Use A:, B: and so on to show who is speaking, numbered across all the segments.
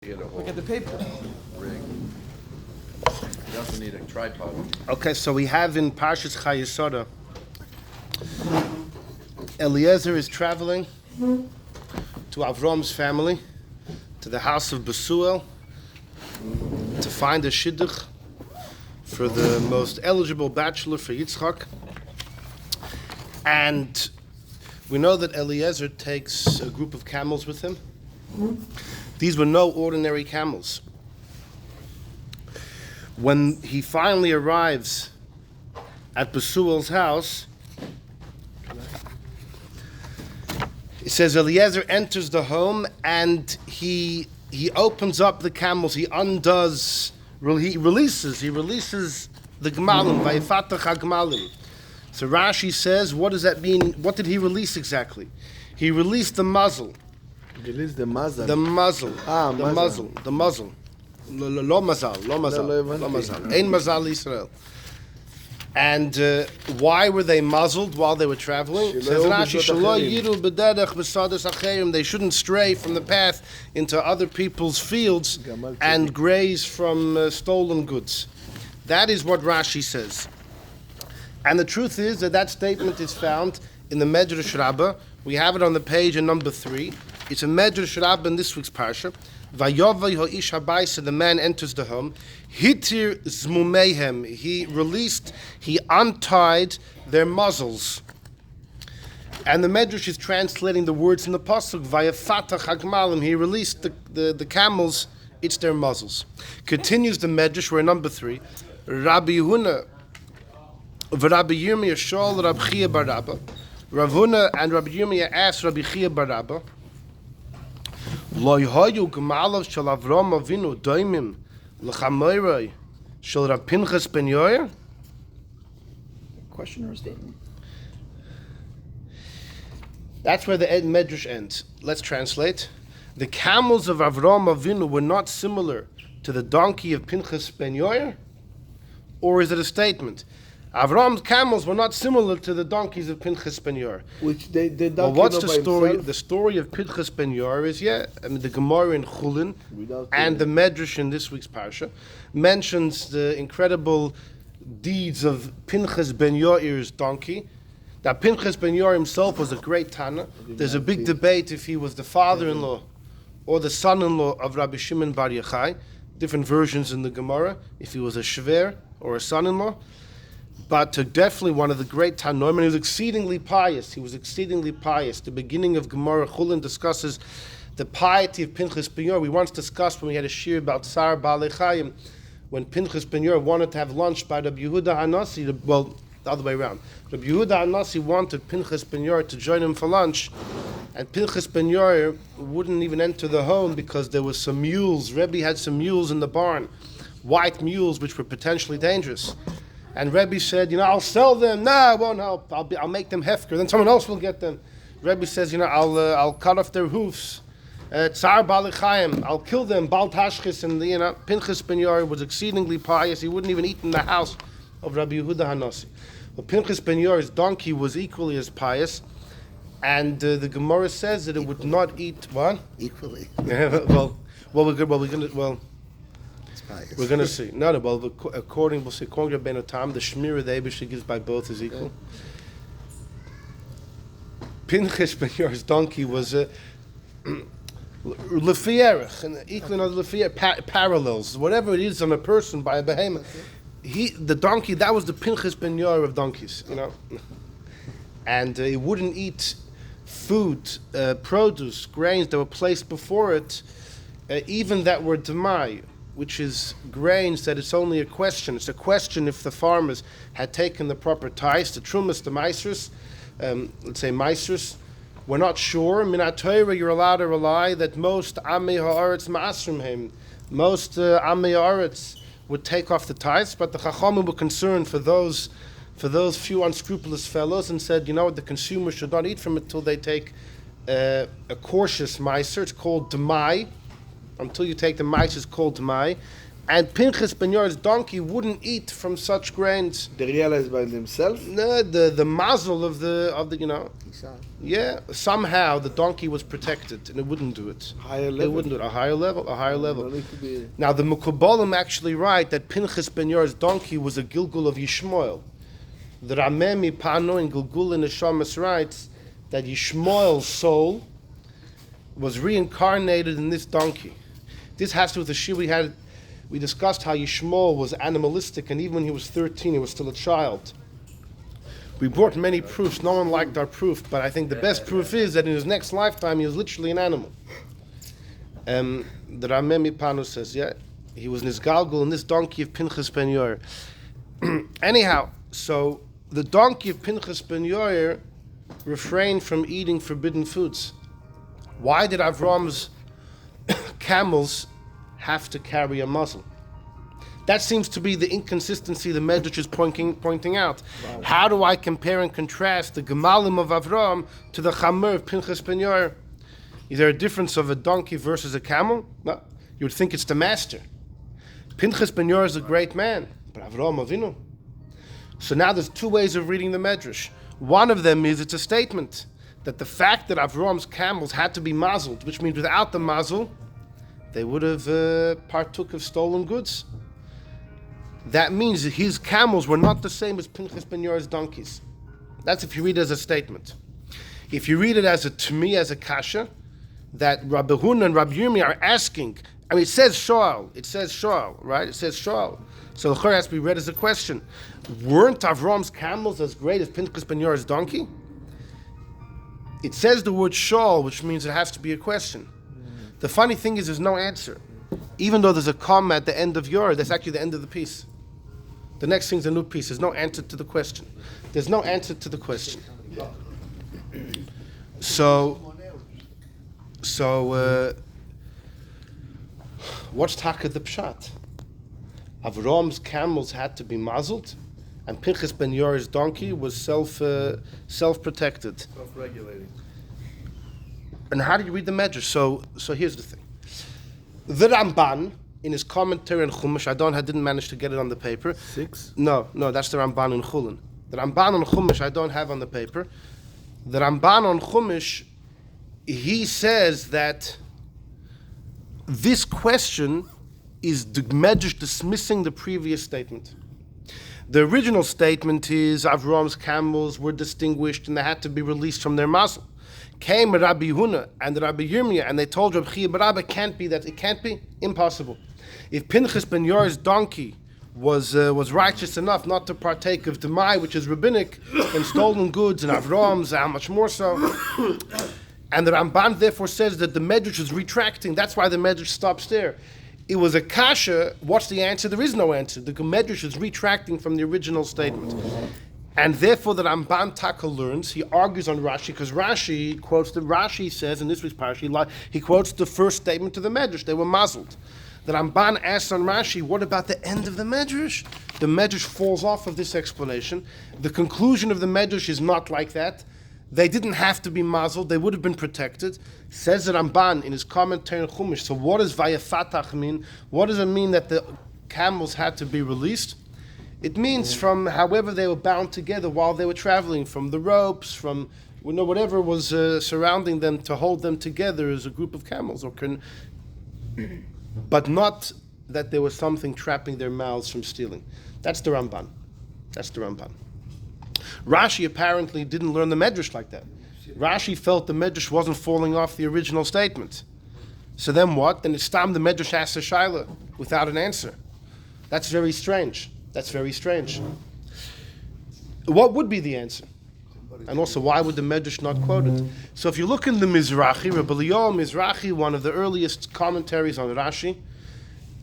A: Look at the paper.
B: Rig. He doesn't need a tripod.
C: Okay, so we have in Parshas Chayesara, Eliezer is traveling to Avraham's family, to the house of Besuel, to find a shidduch for the most eligible bachelor for Yitzchak. And we know that Eliezer takes a group of camels with him. These were no ordinary camels. When he finally arrives at Besuel's house, it says Eliezer enters the home and he opens up the camels. He releases the Gemalim, Vayifatach HaGemalim. So Rashi says, what does that mean? What did he release exactly? He released the muzzle.
A: Release the muzzle.
C: The muzzle.
A: Ah,
C: the muzzle. The muzzle. Lo mazal. Ein mazal Israel. And why were they muzzled while they were traveling? Says Rashi, they shouldn't stray from the path into other people's fields and graze from stolen goods. That is what Rashi says. And the truth is that statement is found in the Medrash Rabbah. We have it on the page in number 3. It's a Medrash Rabbah in this week's parsha. Vayovay ho'ish habayis, the man enters the home. Hitir zmumehem, he untied their muzzles. And the Medrash is translating the words in the pasuk. Vayafatach hagmalim, he released the camels. It's their muzzles. Continues the Medrash. We're in number 3. Rabbi Yehuna, Rabbi Yirmiyah shol Rabbi Chia bar Rabba. Rav Huna and Rabbi Yirmiyah asked Rabbi Chia bar Rabba, Lo yhayu gemalav shel Avraham Avinu doimim l'chamoirei shel Rav Pinchas ben Yair?
A: Question or statement?
C: That's where the Medrash ends. Let's translate. The camels of Avraham Avinu were not similar to the donkey of Pinchas ben Yair? Or is it a statement? Avraham's camels were not similar to the donkeys of Pinchas ben Yair.
A: Which they
C: Well, what's the story? Himself? The story of Pinchas ben Yair is, the Gemara in Chulin and the Medrash in this week's parsha mentions the incredible deeds of Pinchas ben Yair's donkey. Now, Pinchas ben Yair himself was a great Tana. There's a big debate if he was the father-in-law or the son-in-law of Rabbi Shimon bar Yochai. Different versions in the Gemara, if he was a shver or a son-in-law. But definitely one of the great Tanoim, and he was exceedingly pious. The beginning of Gemara Chulin discusses the piety of Pinchas ben Yair. We once discussed when we had a shir about Tsar Baalei Chayim, when Pinchas ben Yair wanted to have lunch by Rabbi Yehuda Hanasi, the other way around. Rabbi Yehuda Hanasi wanted Pinchas ben Yair to join him for lunch, and Pinchas ben Yair wouldn't even enter the home because there was some mules. Rebbe had some mules in the barn, white mules which were potentially dangerous. And Rebbe said, I'll sell them. No, I won't help. I'll make them hefker. Then someone else will get them. Rebbe says, I'll cut off their hoofs. Tsar Baalei Chayim, I'll kill them. Bal Tashchis. And Pinchas ben Yair was exceedingly pious. He wouldn't even eat in the house of Rabbi Yehuda Hanasi. Well, Pinchas ben Yair's donkey was equally as pious, and the Gemara says that it would not eat what?
D: Equally.
C: We're going to see. According to Rabbeinu Tam, the Shmira the Eibusha gives by both is equal. Pinchas ben Yair's donkey was lefierach, and equal another parallels. Whatever it is on a person by a behemoth. The donkey, that was the Pinchas ben Yair of donkeys, And he wouldn't eat food, produce, grains that were placed before it, even that were demai, which is grains that it's only a question. It's a question if the farmers had taken the proper ties, the trumas, the maestros, let's say maestros. We're not sure. Minat Torah, you're allowed to rely that most Amei Haaretz ma'asrim him. Most Amei Haaretz would take off the ties, but the Chachamim were concerned for those few unscrupulous fellows and said, the consumer should not eat from it till they take a cautious meiser. It's called demai. Until you take the mice, it's called demai. And Pinchas ben Yair's donkey wouldn't eat from such grains.
A: They realized by themselves.
C: No, the muzzle of the yeah, somehow the donkey was protected and it wouldn't do it.
A: Higher level.
C: It wouldn't do it. A higher level.
A: No need to be-
C: Now the Mukabalim actually write that Pinchas ben Yair's donkey was a Gilgul of Yishmael. The Ramemi Pano in Gilgul in the Shamas writes that Yishmael's soul was reincarnated in this donkey. This has to do with the shir we had. We discussed how Yishmael was animalistic, and even when he was 13, he was still a child. We brought many proofs. No one liked our proof, but I think the best proof is that in his next lifetime, he was literally an animal. The Ramemi Pano says, yeah, he was Nizgalgul in this donkey of Pinchas ben Yair. Anyhow, so the donkey of Pinchas ben Yair refrained from eating forbidden foods. Why did Avraham's camels have to carry a muzzle? That seems to be the inconsistency the Medrash is pointing out. Wow. How do I compare and contrast the Gemalim of Avraham to the Chamer of Pinchas ben Yair? Is there a difference of a donkey versus a camel? No. You would think it's the master. Pinchas ben Yair is a great man, but Avraham Avinu. So now there's two ways of reading the Medrash. One of them is it's a statement that the fact that Avraham's camels had to be muzzled, which means without the muzzle, they would have partook of stolen goods. That means that his camels were not the same as Pinchas ben Yair's donkeys. That's if you read it as a statement. If you read it as to me as a kasha, that Rabbi Huna and Rabbi Yirmi are asking, I mean, it says Shoal, right? It says Shoal. So the Chor has to be read as a question. Weren't Avram's camels as great as Pinchas ben Yair's donkey? It says the word Shoal, which means it has to be a question. The funny thing is there's no answer. Even though there's a comma at the end of Yair, that's actually the end of the piece. The next thing's a new piece. There's no answer to the question. There's no answer to the question. So what's taka the pshat? Avram's camels had to be muzzled, and Pinchas ben Yair's donkey was self-protected.
B: Self-regulating.
C: And how do you read the Medrash? So here's the thing. The Ramban, in his commentary on Chumash, I didn't manage to get it on the paper.
A: 6?
C: No, that's the Ramban in Chulin. The Ramban on Chumash I don't have on the paper. The Ramban on Chumash, he says that this question is the Medrash dismissing the previous statement. The original statement is Avram's camels were distinguished and they had to be released from their muzzle. Came Rabbi Huna and Rabbi Yirmiyah and they told Rabbi Chia Barabba can't be that. It can't be. Impossible. If Pinchas ben Yair's donkey was righteous enough not to partake of Demai, which is rabbinic, and stolen goods, and Avram's, how much more so? And the Ramban therefore says that the Medrash is retracting. That's why the Medrash stops there. It was a kasha. What's the answer? There is no answer. The Medrash is retracting from the original statement. And therefore the Ramban Taka learns, he argues on Rashi, because Rashi says in this week's parasha, he quotes the first statement to the Medrash, they were muzzled. The Ramban asks on Rashi, what about the end of the Medrash? The Medrash falls off of this explanation. The conclusion of the Medrash is not like that. They didn't have to be muzzled, they would have been protected. Says the Ramban in his commentary on Chumash. So what does Vayafatach mean? What does it mean that the camels had to be released? It means from however they were bound together while they were traveling, from the ropes, from whatever was surrounding them to hold them together as a group of camels, but not that there was something trapping their mouths from stealing. That's the Ramban. Rashi apparently didn't learn the Medrash like that. Rashi felt the Medrash wasn't falling off the original statement. So then what? Then it's Stam the Medrash asks a Shaila without an answer. That's very strange. What would be the answer? And also, why would the Medrash not quote it? So if you look in the Mizrahi, Rabbi Eliyahu Mizrahi, one of the earliest commentaries on Rashi,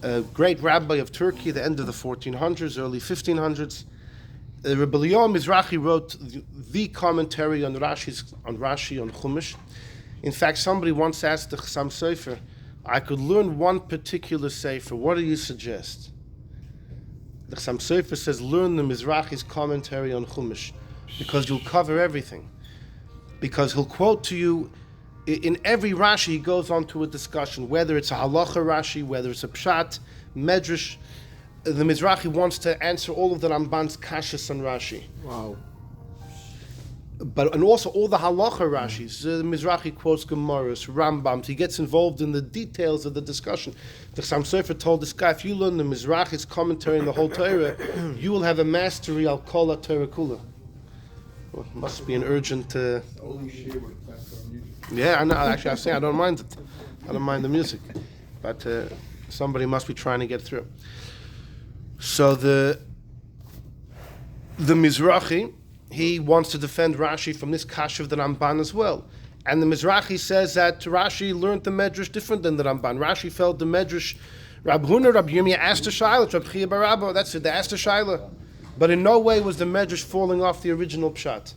C: a great rabbi of Turkey, the end of the 1400s, early 1500s, Rabbi Eliyahu Mizrahi wrote the commentary on Rashi on Chumash. In fact, somebody once asked the Chassam Sofer, I could learn one particular sefer, what do you suggest? The Chassam Sofer says, learn the Mizrahi's commentary on Chumash, because you'll cover everything. Because he'll quote to you in every Rashi he goes on to a discussion, whether it's a halacha Rashi, whether it's a pshat, medrash. The Mizrahi wants to answer all of the Ramban's kashas on Rashi.
A: Wow.
C: And also all the halacha Rashis. The Mizrahi quotes Gemaras, Rambams. He gets involved in the details of the discussion. The Chassam Sofer told this guy, if you learn the Mizrahi's commentary in the whole Torah, you will have a mastery al kol Torah kula. Well, must be an urgent. Yeah, I know. Actually, I say I don't mind it. I don't mind the music, but somebody must be trying to get through. So the Mizrahi, he wants to defend Rashi from this kash of the Ramban as well. And the Mizrahi says that Rashi learned the Medrash different than the Ramban. Rashi felt the Medrash, Rab Huna, Rab Yirmiyah asked the Shaila, Rab Chia Barabba, that's it, they asked the Shaila. But in no way was the Medrash falling off the original pshat.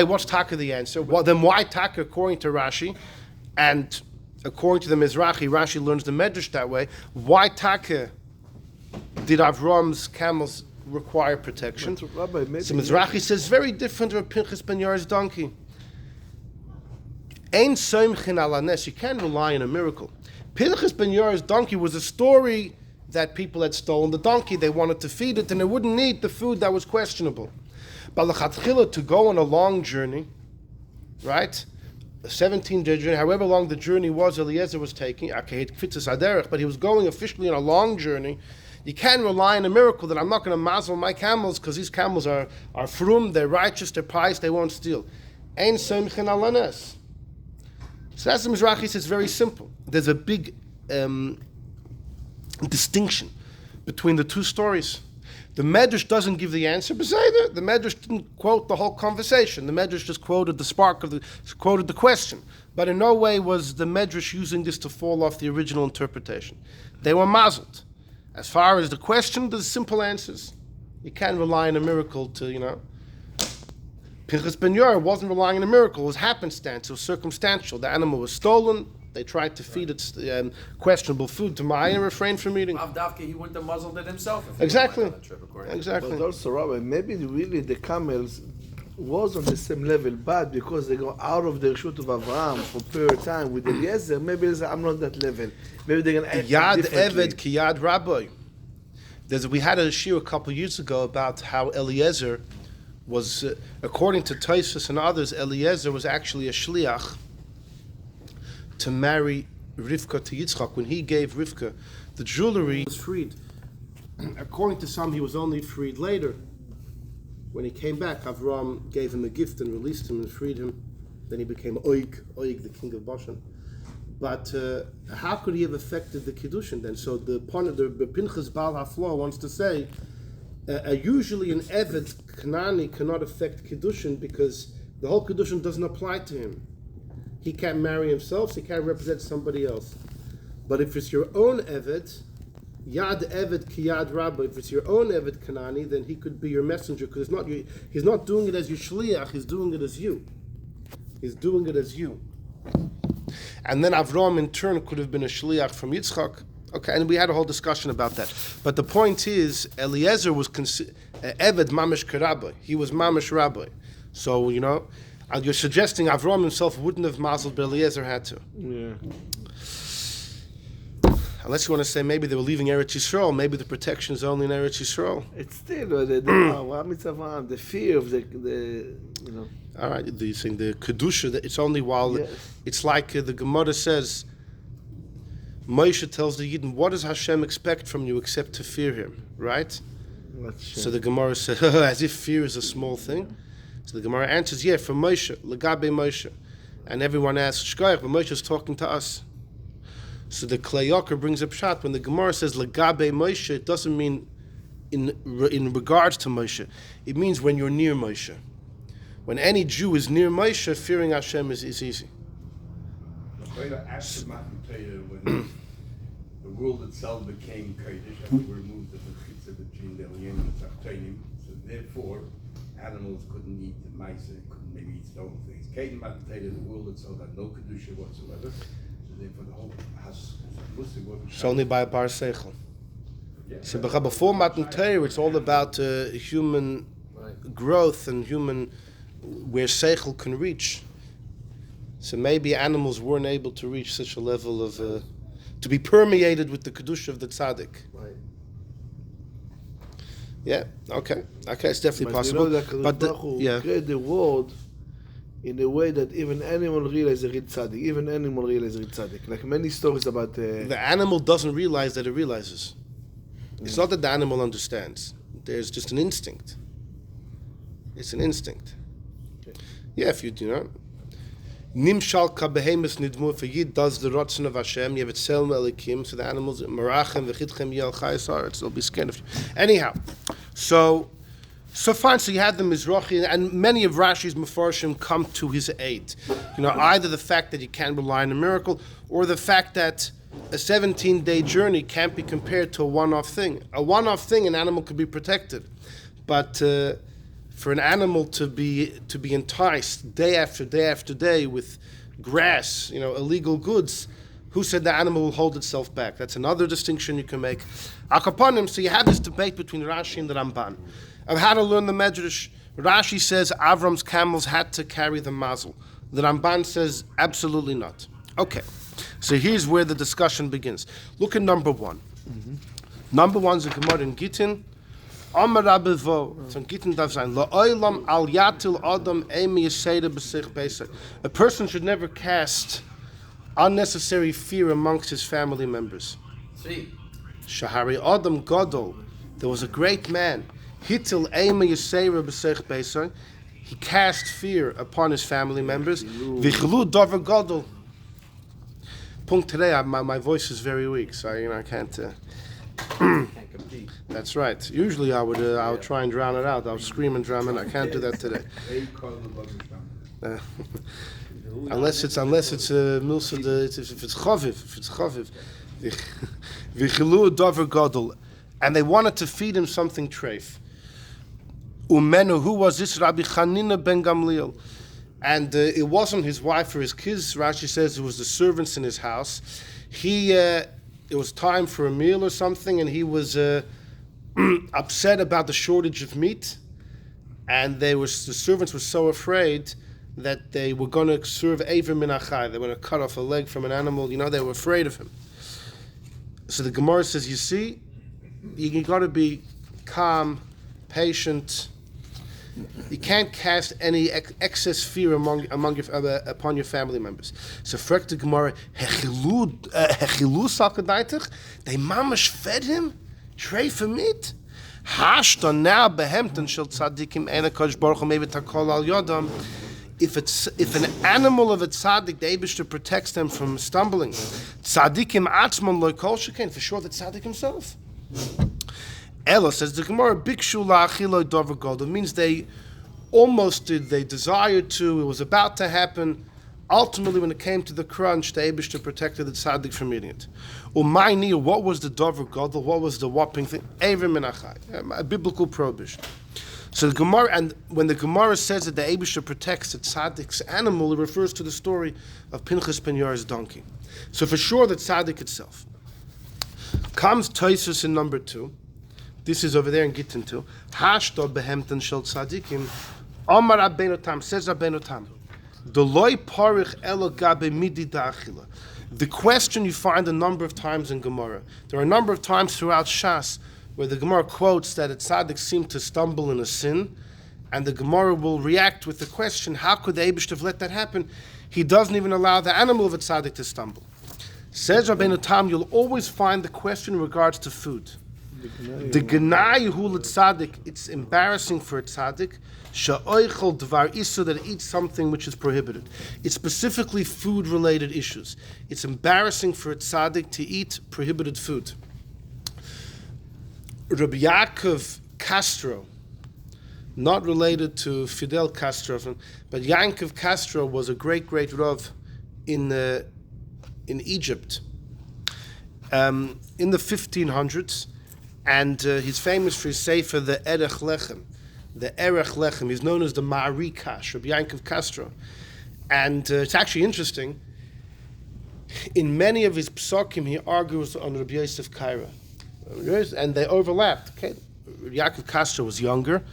C: What's Taka the answer? Well, then why Taka according to Rashi, and according to the Mizrahi, Rashi learns the Medrash that way, why Taka did Avraham's camels require protection? So Mizrahi says very different from Pinchas ben Yair's donkey. Ein soimchin ala nes. You can't rely on a miracle. Pinchas ben Yair's donkey was a story that people had stolen the donkey. They wanted to feed it, and it wouldn't eat the food that was questionable. But l'chatchila, to go on a long journey, right? A 17-day journey, however long the journey was, Eliezer was taking. But he was going officially on a long journey. You can't rely on a miracle that I'm not going to mazel my camels because these camels are frum, they're righteous, they're pious, they won't steal. Ein soimchin ala nes. So that's the Mizrahi says, it's very simple. There's a big distinction between the two stories. The Medrash doesn't give the answer, but the Medrash didn't quote the whole conversation. The Medrash just quoted the question. But in no way was the Medrash using this to fall off the original interpretation. They were mazeled. As far as the question, there's simple answers. You can't rely on a miracle to, Pinchas ben Yair wasn't relying on a miracle. It was happenstance. It was circumstantial. The animal was stolen. They tried to feed its questionable food to Maya and refrained from eating.
B: Avdavke, he wouldn't have muzzled it himself.
C: Exactly.
A: Exactly. But also, Rabbi, maybe really the camels was on the same level, but because they go out of the Reshut of Avraham for a period of time with Eliezer, maybe I'm not that level. Maybe they're going to act
C: Yad
A: differently.
C: Eved ki Yad Rabbi. We had a shiur a couple of years ago about how Eliezer was, according to Tosfos and others, Eliezer was actually a shliach to marry Rivka to Yitzchak. When he gave Rivka the jewelry, he was freed. According to some, he was only freed later. When he came back, Avraham gave him a gift and released him and freed him. Then he became Oig, the king of Bashan. But how could he have affected the Kiddushin then? So the Pinchas Baal HaFlo wants to say, usually an Eved Kanani cannot affect Kiddushin because the whole Kiddushin doesn't apply to him. He can't marry himself, so he can't represent somebody else. But if it's your own Eved, Yad Eved ki Yad Rabba, if it's your own Eved Kanani, then he could be your messenger, because he's not doing it as your shliach, he's doing it as you. He's doing it as you. And then Avraham in turn could have been a shliach from Yitzchak. Okay, and we had a whole discussion about that. But the point is, Eliezer was Eved Mamish Karabba. He was Mamish Rabbi. So, and you're suggesting Avraham himself wouldn't have mazeled, but Eliezer had to.
A: Yeah.
C: Unless you want to say maybe they were leaving Eretz Yisrael, maybe the protection is only in Eretz Yisrael.
A: It's still the fear of the.
C: All right, you're saying the Kedusha, it's only while, yes. It's like the Gemara says, Moshe tells the Yidden, what does Hashem expect from you except to fear him, right? So the Gemara says, as if fear is a small thing. So the Gemara answers, yeah, for Moshe, Lagabe Moshe. And everyone asks, Shkoyach, but Moshe is talking to us. So the Klei Yoker brings up shot when the Gemara says Lagabe Moshe, it doesn't mean in regards to Moshe. It means when you're near Moshe. When any Jew is near Moshe, fearing Hashem is easy.
D: When the world itself became Kodesh, and we removed the Mechitza between the Elyon and the Achronim, so therefore animals couldn't eat the mice, couldn't maybe eat stone things. Kaden Matataita, the world itself had no Kedusha whatsoever. For the whole it's
C: only by Bar Seichel. Yeah. So before Matan Torah, it's all about human growth and human where Seichel can reach. So maybe animals weren't able to reach such a level of, to be permeated with the kedusha of the tzaddik.
A: Right.
C: Yeah, okay, it's definitely
A: But
C: possible.
A: you know that Baruch Hu create the world in a way that even animal realize a real tzaddik. Even animal realize a real tzaddik. Like many stories about
C: the animal doesn't realize that it realizes. It's not that the animal understands. There's just an instinct. It's an instinct.
A: Okay.
C: Yeah, if you do know. Nimshal ka behemoth nidmu, for Yid does the rotzen of Hashem. You have it selm elikim, so the animals marachem v'chitchem yel chayesar. They'll be scared of you. Anyhow, so fine. So you had the Mizrahi, and many of Rashi's Mefarshim come to his aid. Either the fact that you can't rely on a miracle, or the fact that a 17-day journey can't be compared to a one-off thing. A one-off thing, an animal could be protected, but for an animal to be enticed day after day after day with grass, illegal goods, who said the animal will hold itself back? That's another distinction you can make. Achronim, so you have this debate between Rashi and the Ramban of how to learn the Medrash. Rashi says Avram's camels had to carry the mazel. The Ramban says absolutely not. Okay, so here's where the discussion begins. Look at number one. Number one's a Gemara in Gittin. Amar Rabbevo, so Gittin darf sein. La'olam al yatil adam emi yiseda b'sich beisach. A person should never cast unnecessary fear amongst his family members.
B: See.
C: Shahari adam gadol. There was a great man. Hitil emi yiseda b'sich beisach. He cast fear upon his family members. Vichlu davar gadol. Punkt today, my voice is very weak, so I can't.
B: Can't compete.
C: That's right. Usually I would try and drown it out. I would scream and drown it. I can't do that today. Unless it's milsa, if it's chaviv, vichilu davar gadol, and they wanted to feed him something treif. Umenu, who was this? Rabbi Chanina ben Gamliel, and it wasn't his wife or his kids. Rashi says it was the servants in his house. It was time for a meal or something, and he was upset about the shortage of meat, and the servants were so afraid that they were going to serve Eiver min achai. They were going to cut off a leg from an animal. They were afraid of him. So the Gemara says, you see, you got to be calm, patient. You can't cast any excess fear upon your family members. So, fragt the Gemara, Hechilu sakadaitich? They mamash fed him tray for meat. Hashton now behemten shel tzadikim ena kodesh baruch hu maybe takol al yodam. If an animal of a tzaddik, the Eibishter protects them from stumbling. Tzadikim atzmon loy kol shekain, for sure the tzaddik himself. Ella says the Gemara bikshu la'achilo davar gadol. It means they almost did, they desired to, it was about to happen. Ultimately, when it came to the crunch, the Eibishter protected the tzaddik from eating it. Umayni, what was the davar gadol? What was the whopping thing? Eiver min achai, a biblical prohibition. So the Gemara, and when the Gemara says that the Eibishter protects the tzaddik's animal, it refers to the story of Pinchas ben Yair's donkey. So for sure, the tzaddik itself. Comes Tosfos in number 2. This is over there in Gittin too. Hashto behemten shel tzadikim. Amar Rabbeinu Tam, says Rabbeinu Tam. Doloi parich elo gabe midi da'achila. The question you find a number of times in Gemara. There are a number of times throughout Shas where the Gemara quotes that a tzaddik seemed to stumble in a sin, and the Gemara will react with the question, how could the Eibishter have let that happen? He doesn't even allow the animal of a tzaddik to stumble. Says Rabbeinu Tam, you'll always find the question in regards to food. The Genai hu l'tzadik, it's embarrassing for a tzaddik, sha'oichel dvar isu, that eats something which is prohibited. It's specifically food-related issues. It's embarrassing for a tzaddik to eat prohibited food. Rabbi Yaakov Castro, not related to Fidel Castro, but Yaakov Castro was a great Rav in Egypt in the 1500s. And he's famous for his sefer, the Erech Lechem. The Erech Lechem. He's known as the Ma'ari Kash, Rabbi Yaakov Castro. And it's actually interesting. In many of his psakim, he argues on Rabbi Yosef Kaira. And they overlapped. Okay? Yaakov Castro was younger,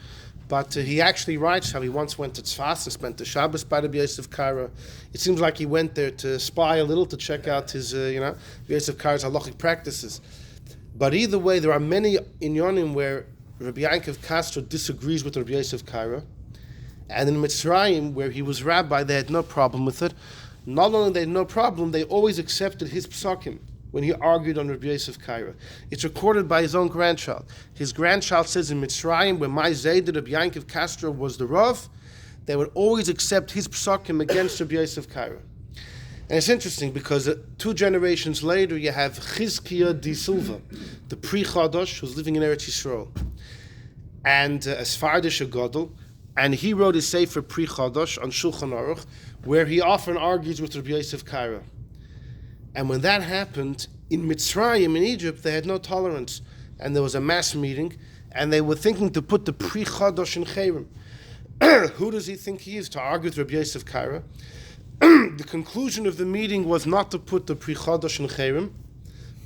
C: But he actually writes how he once went to Tzfas and spent the Shabbos by Rabbi Yosef Kara. It seems like he went there to spy a little, to check out his, Rabbi Yosef Kara's halachic practices. But either way, there are many inyonim where Rabbi Yankov Castro disagrees with Rabbi Yosef Kara. And in Mitzrayim, where he was rabbi, they had no problem with it. Not only they had no problem, they always accepted his psakim when he argued on Rabbi Yosef Kaira. It's recorded by his own grandchild. His grandchild says in Mitzrayim, when my Zayd, Rabbi Yankov Castro, was the Rav, they would always accept his psakim against Rabbi Yosef Kaira. And it's interesting because 2 generations later, you have Chizkiah di Silva, the pre-Chodosh, who's living in Eretz Yisrael, and a Sfardish Gadol, and he wrote his Sefer Pre-Chodosh on Shulchan Aruch, where he often argues with Rabbi Yosef Kaira. And when that happened, in Mitzrayim, in Egypt, they had no tolerance. And there was a mass meeting, and they were thinking to put the Pre-Chodosh in Cherem. Who does he think he is to argue with Rabbi Yosef Kaira? The conclusion of the meeting was not to put the Pre-Chodosh in Cherem,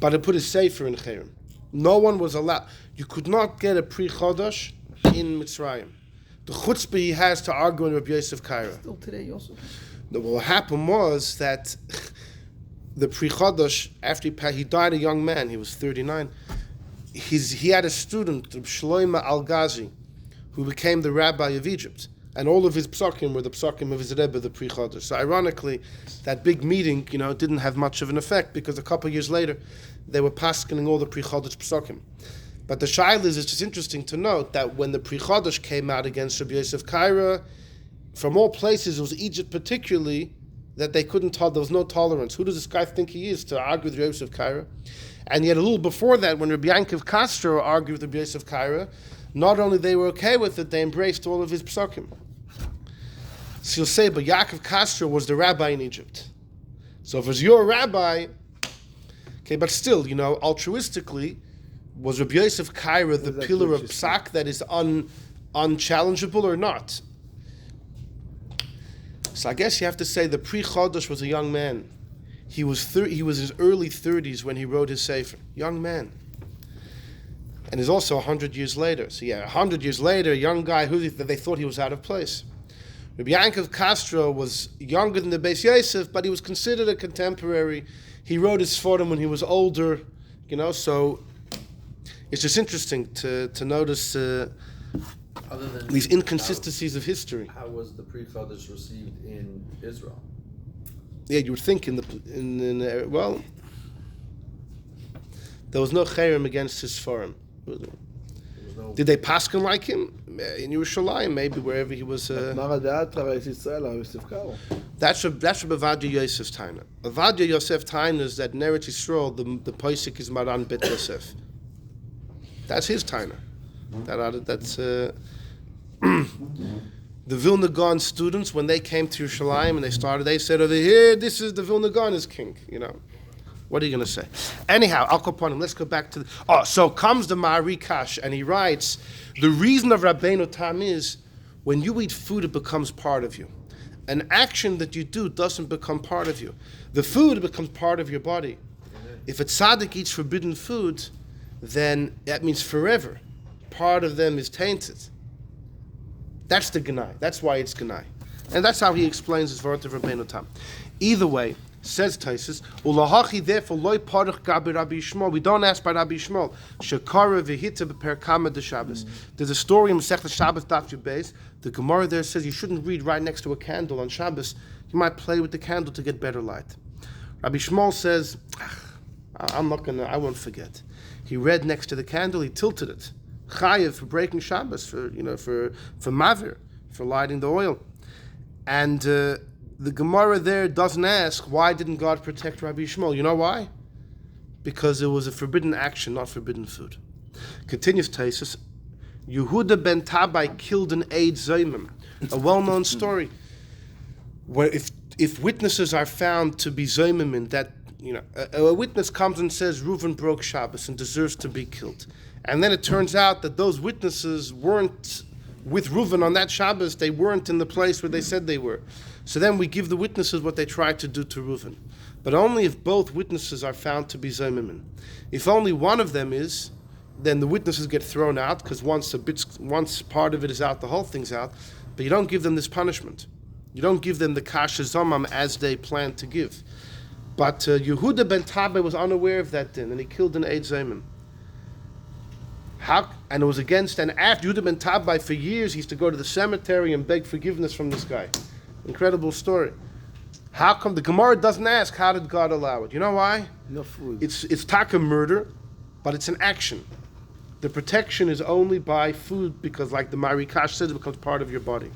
C: but to put his Sefer in Cherem. No one was allowed. You could not get a Pre-Chodosh in Mitzrayim. The chutzpah he has to argue with Rabbi Yosef Kaira.
A: Still today also.
C: What happened was that the Pre-Chodosh, after he died a young man, he was 39, he had a student, Shloima Al-Ghazi, who became the rabbi of Egypt. And all of his psakim were the psakim of his Rebbe, the Pre-Chodosh. So ironically, that big meeting, didn't have much of an effect, because a couple of years later, they were paskening all the Pre-Chodosh psakim. But the shaila is, it's just interesting to note that when the Pre-Chodosh came out against Rabbi Yosef Kaira, from all places, it was Egypt particularly, that they couldn't there was no tolerance. Who does this guy think he is to argue with Rabbi Yosef Kaira? And yet a little before that, when Rabbi Yankov Castro argued with Rabbi Yosef Kaira, not only they were okay with it, they embraced all of his psakim. So you'll say, but Yaakov Castro was the rabbi in Egypt. So if it was your rabbi, okay, but still, altruistically, was Rabbi Yosef Kaira the pillar of psak that is unchallengeable or not? So I guess you have to say the Pre-Chodosh was a young man. He was in his early 30s when he wrote his Sefer. Young man. And he's also 100 years later. So 100 years later, a young guy who they thought he was out of place. Rabbi Yankov Castro was younger than the Beis Yosef, but he was considered a contemporary. He wrote his Sforim when he was older, so it's just interesting to notice these inconsistencies of history.
B: How was the Pre-Chodesh received in Israel?
C: Yeah, you would think there was no cherem against his Sforim. Did they paskin like him in Yerushalayim? Maybe wherever he was. That's Bavadia Yosef's taina. Bavadia Yosef taina is that in Eretz Yisrael the Paisik is Maran Bet Yosef. That's his taina. That's the Vilna Gaon students, when they came to Yerushalayim and they said over here, this is the Vilna Gaon is king. What are you going to say? Anyhow, Al Kaponim, let's go back to so comes the Ma'ari Kash, and he writes, the reason of Rabbeinu Tam is, when you eat food, it becomes part of you. An action that you do doesn't become part of you. The food becomes part of your body. If a tzaddik eats forbidden food, then that means forever. Part of them is tainted. That's the Genai. That's why it's Genai. And that's how he explains his word of Rabbeinu Tam. Either way, says Taisus, Ulahachi therefore loy parach gabi Rabbi Yishmael. We don't ask by Rabbi Yishmael. Shekara v'hita b'per kama de Shabbos. There's a story in Masechet Shabbos Daf Yud Beis. The Gemara there says you shouldn't read right next to a candle on Shabbos. You might play with the candle to get better light. Rabbi Yishmael says, I won't forget. He read next to the candle. He tilted it. Chayev for breaking Shabbos, for mavir, for lighting the oil, and the Gemara there doesn't ask why didn't God protect Rabbi Yishmael. You know why? Because it was a forbidden action, not forbidden food. Continues Taisus, Yehuda ben Tabai killed an Eid Zaymim, a well-known story, where if witnesses are found to be Zaymim, that a witness comes and says Reuven broke Shabbos and deserves to be killed. And then it turns out that those witnesses weren't with Reuven on that Shabbos. They weren't in the place where they said they were. So then we give the witnesses what they tried to do to Reuven. But only if both witnesses are found to be Zaymimin. If only one of them is, then the witnesses get thrown out, because once part of it is out, the whole thing's out. But you don't give them this punishment. You don't give them the kasha zomam as they plan to give. But Yehuda ben Tabe was unaware of that din, and he killed an Eid Zayman. And it was against, and after Yehuda ben Tabe, for years, he used to go to the cemetery and beg forgiveness from this guy. Incredible story. How come the Gemara doesn't ask, how did God allow it? You know why?
A: No food.
C: It's taka murder, but it's an action. The protection is only by food, because like the Marikash said, it becomes part of your body.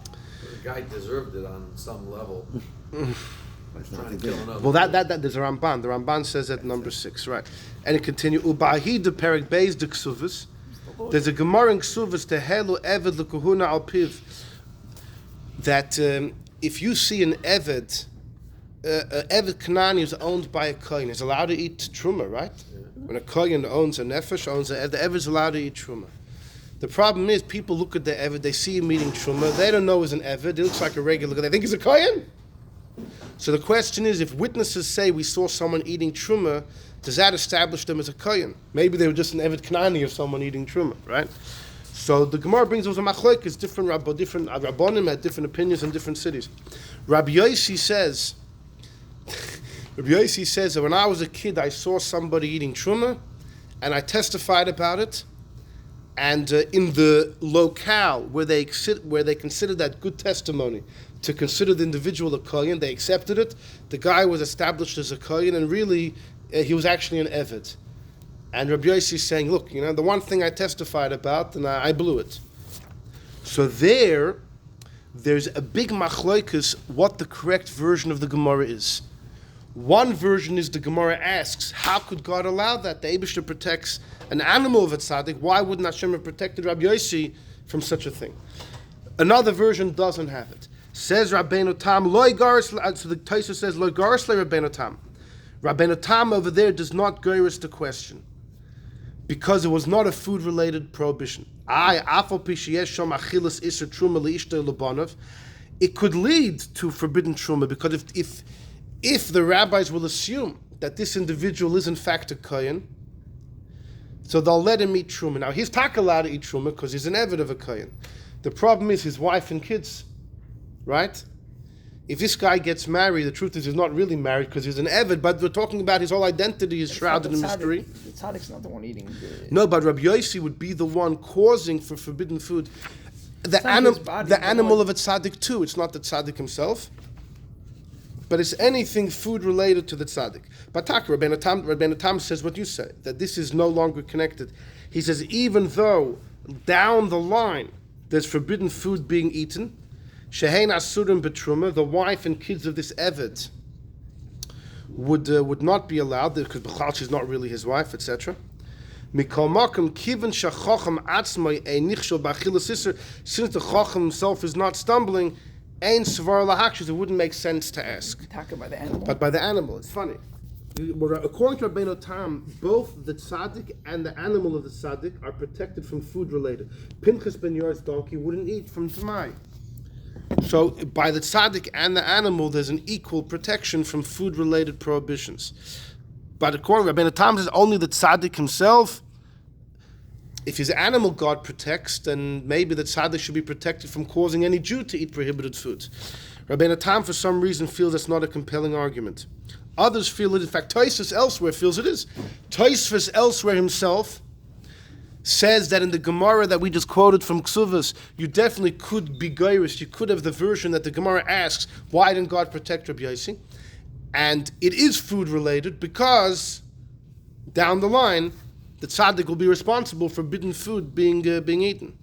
B: The guy deserved it on some level. Trying to kill another.
C: Well, that there's a Ramban. The Ramban says that number 6, right? And it continues. Ubahi de perek beis de ksuvas. There's a Gemara in ksuvas tehelu eved lekahuna al piv. That if you see an eved Kanani is owned by a kohen, is allowed to eat truma, right? Yeah. When a kohen owns a nefesh, owns the eved is allowed to eat truma. The problem is, people look at the eved, they see him eating truma, they don't know he's an eved, he looks like a regular guy, they think he's a kohen. So the question is, if witnesses say we saw someone eating truma, does that establish them as a kohen? Maybe they were just an eved Kanani of someone eating truma, right? So the Gemara brings those a machlokes, different rabbonim had different opinions in different cities. Rabbi Yossi says that when I was a kid, I saw somebody eating truma, and I testified about it. And in the locale where they considered that good testimony to consider the individual a kohen, they accepted it. The guy was established as a kohen, and really he was actually an eved. And Rabbi Yossi is saying, look, the one thing I testified about, and I blew it. So there's a big machloikus what the correct version of the Gemara is. One version is the Gemara asks, how could God allow that? The Eibishter protects an animal of a tzaddik. Why wouldn't Hashem have protected Rabbi Yossi from such a thing? Another version doesn't have it. Says Rabbeinu Tam, loy garis, so the Taisa says, loy garis le Rabbeinu Tam. Rabbeinu Tam over there does not garis the question, because it was not a food-related prohibition. It could lead to forbidden truma, because if the rabbis will assume that this individual is in fact a kohen, so they'll let him eat truma. Now he's not allowed to eat truma because he's an eved of a kohen. The problem is his wife and kids, right? If this guy gets married, the truth is he's not really married because he's an eved, but we're talking about his whole identity is shrouded in mystery.
E: The tzaddik's not the one eating.
C: No, but Rabbi Yossi would be the one causing for forbidden food. The animal of a tzaddik too. It's not the tzaddik himself, but it's anything food related to the tzaddik. But Rabbeinu Tam says what you say, that this is no longer connected. He says even though down the line there's forbidden food being eaten, Shehein Asurim Betruma, the wife and kids of this Eved would not be allowed, because B'chal she's not really his wife, etc. Mikol Makom Kivan Shachacham Atzmai Ein Nichshel B'Achilas Isser, since the Chacham himself is not stumbling, Ein Svar Lahakshis, it wouldn't make sense to ask.
E: By the animal.
C: But by the animal, it's funny. According to Rabbeinu Tam, both the tzaddik and the animal of the tzaddik are protected from food related. Pinchas ben Yair's donkey wouldn't eat from Tamai. So by the tzaddik and the animal, there's an equal protection from food-related prohibitions. But according to Rabbeinu Tam, says only the tzaddik himself. If his animal God protects, then maybe the tzaddik should be protected from causing any Jew to eat prohibited food. Rabbeinu Tam, for some reason, feels that's not a compelling argument. Others feel it. In fact, Tosfos elsewhere feels it is. Tosfos elsewhere himself says that in the Gemara that we just quoted from Ksuvas, you definitely could be Geiris, you could have the version that the Gemara asks, why didn't God protect Rabbi Yossi? And it is food related because down the line, the tzaddik will be responsible for forbidden food being eaten.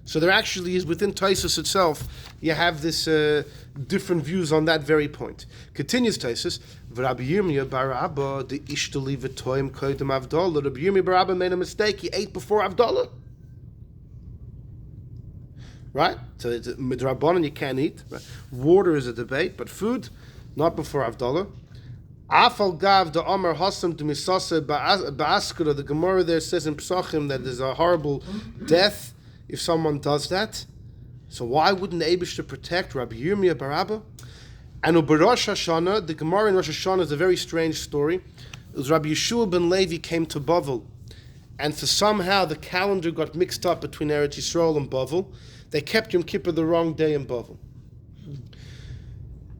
C: So there actually is, within Tosfos itself, you have this different views on that very point. Continues Tosfos, Rabbi Yirmiyah bar Abba the ishtali v'toim koydem Avdallah. Rabbi Yirmiyah bar Abba made a mistake. He ate before Avdallah. Right? So it's midrabanan, you can't eat. Right? Water is a debate, but food, not before Avdallah. Afal gav the Amar Hassam to Misasa ba'askara. The Gemara there says in Psachim that there's a horrible death if someone does that. So why wouldn't the Eibishter protect Rabbi Yirmiyah bar Abba? And Rosh Hashanah, the Gemara in Rosh Hashanah is a very strange story. It was Rabbi Yeshua ben Levi came to Bavel, and for somehow the calendar got mixed up between Eretz Yisrael and Bavel. They kept Yom Kippur the wrong day in Bavel.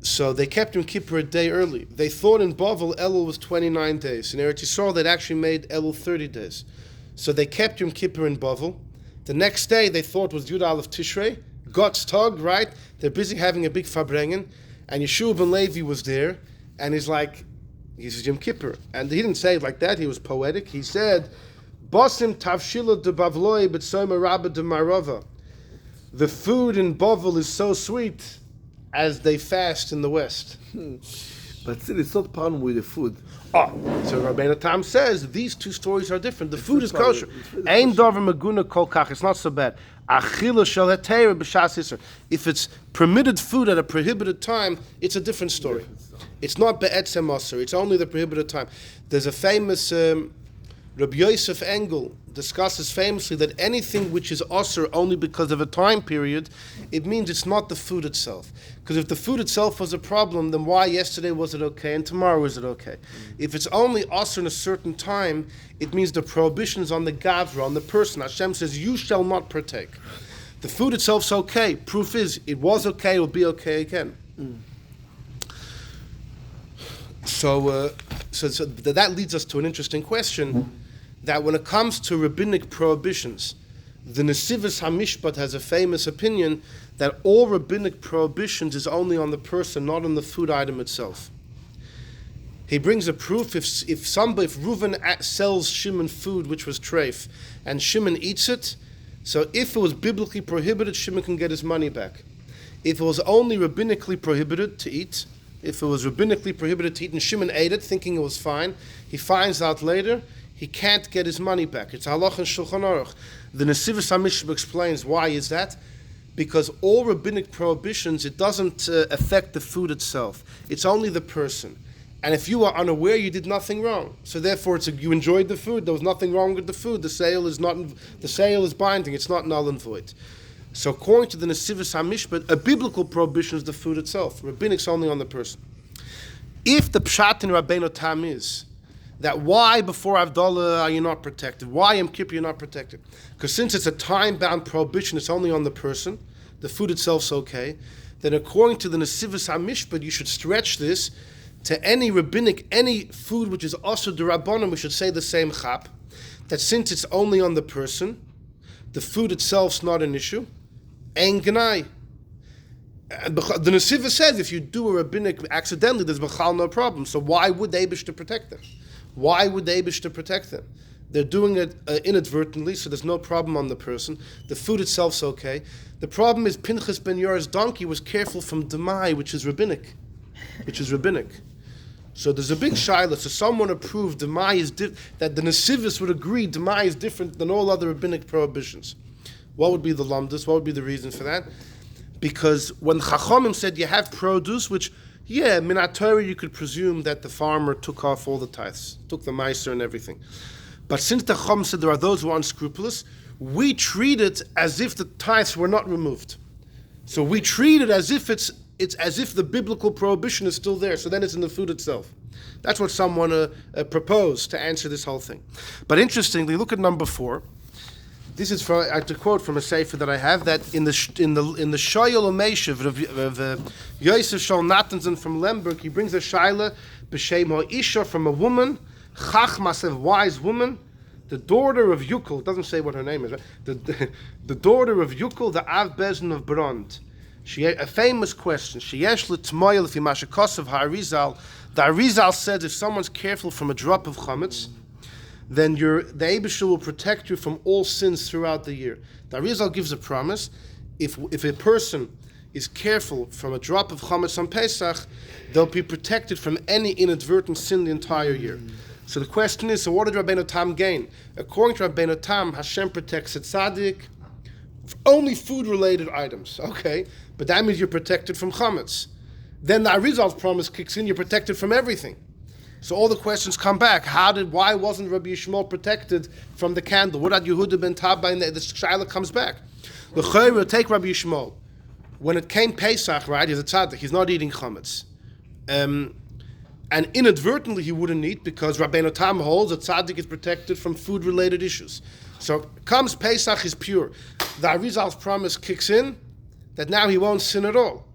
C: So they kept Yom Kippur a day early. They thought in Bavel Elul was 29 days. In Eretz Yisrael they'd actually made Elul 30 days. So they kept Yom Kippur in Bavel. The next day they thought was Yud Aleph Tishrei. God's tug, right? They're busy having a big Farbrengen. And Yeshua ben Levi was there. And he's Yom Kippur. And he didn't say it like that. He was poetic. He said, Bosim tavshila de bavloi b'tsoyma rabba de marova. The food in Bavel is so sweet as they fast in the West.
A: But still, it's not problem with the food.
C: Oh, so Rabbeinu Tam says these two stories are different. The food is kosher. Ein davar maguna kol kach. It's not so bad. Achila shel heteira b'shas iser. If it's permitted food at a prohibited time, it's a different story. It's not be'etzem aser. It's only the prohibited time. There's a famous Rabbi Yosef Engel discusses famously that anything which is aser only because of a time period, it means it's not the food itself. Because if the food itself was a problem, then why yesterday was it okay and tomorrow is it okay? If it's only aser in a certain time, it means the prohibition is on the gavra, on the person. Hashem says, you shall not partake. The food itself's okay. Proof is, it was okay, it will be okay again. So that leads us to an interesting question, that when it comes to rabbinic prohibitions, the Nesivos HaMishpat has a famous opinion that all rabbinic prohibitions is only on the person, not on the food item itself. He brings a proof, if Reuven sells Shimon food which was treif, and Shimon eats it, so if it was biblically prohibited, Shimon can get his money back. If it was only rabbinically prohibited to eat, and Shimon ate it thinking it was fine, he finds out later, he can't get his money back. It's halach and Shulchan Aruch. The Nesivos HaMishpat explains why is that? Because all rabbinic prohibitions, it doesn't affect the food itself. It's only the person. And if you are unaware, you did nothing wrong. So therefore, you enjoyed the food. There was nothing wrong with the food. The sale is binding. It's not null and void. So according to the Nesivos HaMishpat, a biblical prohibition is the food itself. Rabbinic's only on the person. If the pshat in Rabbeinu Tam is that why before Havdalah are you not protected? Why Yom Kippur you're not protected? Because since it's a time-bound prohibition, it's only on the person. The food itself's okay. Then according to the Nesivos HaMishpat, you should stretch this to any rabbinic, any food which is also d'Rabbanan, we should say the same chap, that since it's only on the person, the food itself's not an issue. Ein gnai. The Nesivos says if you do a rabbinic accidentally, there's b'chal no problem. So why would the Eibishter protect them? Why would the Eibishter protect them? They're doing it inadvertently, so there's no problem on the person. The food itself's okay. The problem is Pinchas ben Yair's donkey was careful from demai, which is rabbinic. So there's a big shaila. So someone approved demai is that the Nesivos would agree demai is different than all other rabbinic prohibitions. What would be the lamdas? What would be the reason for that? Because when Chachamim said you have produce, which, minat Torah you could presume that the farmer took off all the tithes, took the meiser and everything. But since the Chacham said there are those who are unscrupulous, we treat it as if the tithes were not removed. So we treat it as if it's as if the biblical prohibition is still there. So then it's in the food itself. That's what someone proposed to answer this whole thing. But interestingly, look at number 4. This is to quote from a sefer that I have, that in the Shoyal Umeshiv of Yosef Shol Natanson from Lemberg, he brings a shaila b'shem ha'isha from a woman, chachmas, a wise woman, the daughter of Yukul. It doesn't say what her name is, right? The daughter of Yukul, the Av Bezin of Brond. She had a famous question. Sheyesh l'tmoyel fi mashakos of Ha'arizal. The Arizal says if someone's careful from a drop of chametz, then the Eibishter will protect you from all sins throughout the year. The Arizal gives a promise. If a person is careful from a drop of chametz on Pesach, they'll be protected from any inadvertent sin the entire year. So the question is, so what did Rabbeinu Tam gain? According to Rabbeinu Tam, Hashem protects a tzaddik only food-related items. Okay, but that means you're protected from chametz. Then the Arizal's promise kicks in, you're protected from everything. So all the questions come back. Why wasn't Rabbi Yishmael protected from the candle? What had Yehuda ben Tabba? And the shaila comes back. The Chayra take Rabbi Yishmael. When it came Pesach, right, he's a tzaddik, he's not eating chametz. And inadvertently he wouldn't eat because Rabbeinu Tam holds that tzaddik is protected from food-related issues. So comes Pesach is pure. The Arizal's promise kicks in that now he won't sin at all.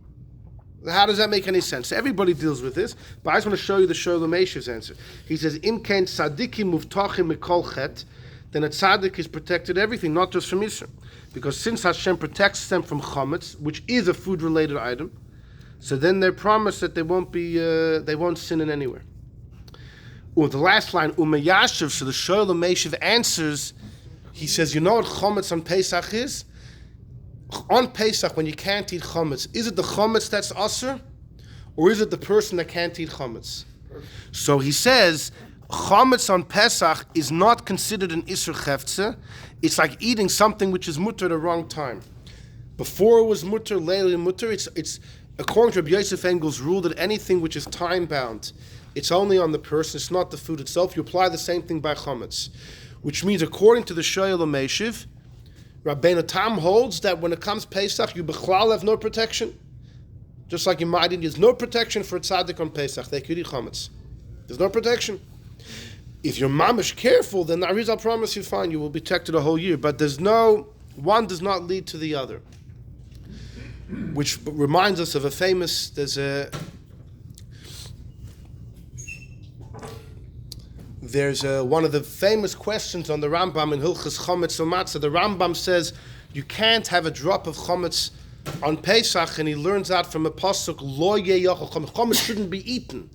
C: How does that make any sense? Everybody deals with this, but I just want to show you the Sholem Eishev's answer. He says, Im kein tzaddikim muvtachim mikol chet, then a tzaddik is protected everything, not just from Yisr. Because since Hashem protects them from chametz, which is a food-related item, so then they're promised that they won't sin in anywhere. Or the last line, Umeyashiv, so the Sholem Eishev answers, he says, you know what chametz on Pesach is? On Pesach, when you can't eat chametz, is it the chametz that's asur, or is it the person that can't eat chametz? So he says, chametz on Pesach is not considered an isur cheftzeh. It's like eating something which is mutter at the wrong time. Before it was mutter, later mutter. It's according to Rabbi Yosef Engel's rule that anything which is time bound, it's only on the person. It's not the food itself. You apply the same thing by chametz, which means according to the Sholem Eishev, Rabbeinu Tam holds that when it comes Pesach, you bechlal have no protection. Just like in Ma'adin, there's no protection for a tzaddik on Pesach. They could eat chametz. There's no protection. If you're mamish careful, then the Arizal promise you fine, you will be protected a whole year. But one does not lead to the other. Which reminds us of a famous, there's one of the famous questions on the Rambam in Hilchas Chometz U'Matzah. The Rambam says you can't have a drop of Chometz on Pesach, and he learns out from a pasuk, Lo yeyachal Chometz. Chometz shouldn't be eaten.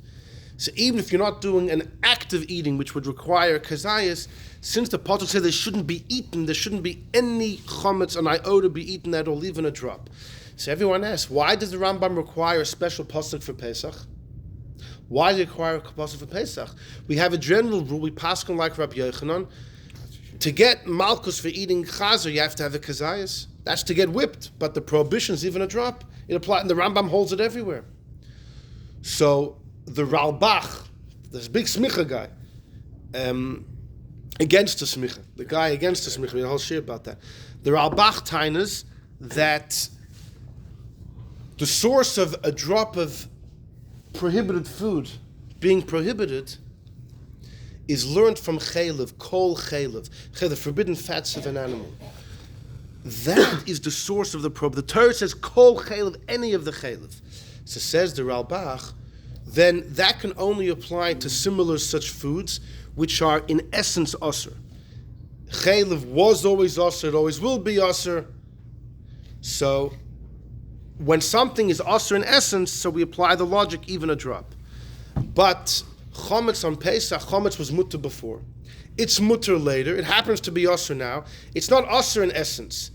C: So even if you're not doing an active eating, which would require kazayas, since the pasuk says they shouldn't be eaten, there shouldn't be any Chometz on iota be eaten at all, even a drop. So everyone asks, why does the Rambam require a special pasuk for Pesach? Why do you require a pasuk for Pesach? We have a general rule, we paskin like Rabbi Yochanan. To get malchus for eating chazer, you have to have a kazayas. That's to get whipped, but the prohibition is even a drop. It applies, and the Rambam holds it everywhere. So the Ralbach, this big smicha guy, against the smicha, the guy against the smicha, we had a whole share about that. The Ralbach tainas that the source of a drop of prohibited food being prohibited is learned from chaylev, kol chaylev, the forbidden fats of an animal. That is the source of the problem. The Torah says kol chaylev, any of the chaylev. So says the Ralbach, then that can only apply to similar such foods which are in essence asur. Chaylev was always asur, it always will be asur. So when something is asur in essence, so we apply the logic, even a drop. But chametz on Pesach, chametz was mutter before. It's mutter later. It happens to be asur now. It's not asur in essence.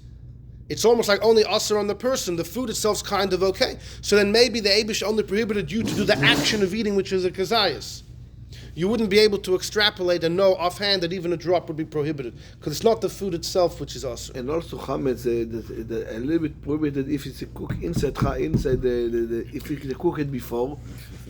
C: It's almost like only asur on the person. The food itself's kind of okay. So then maybe the Eibush only prohibited you to do the action of eating, which is a kazayas. You wouldn't be able to extrapolate and know offhand that even a drop would be prohibited, because it's not the food itself which is asur.
A: And also chametz, a little bit prohibited if it's cooked inside the if you cook it before.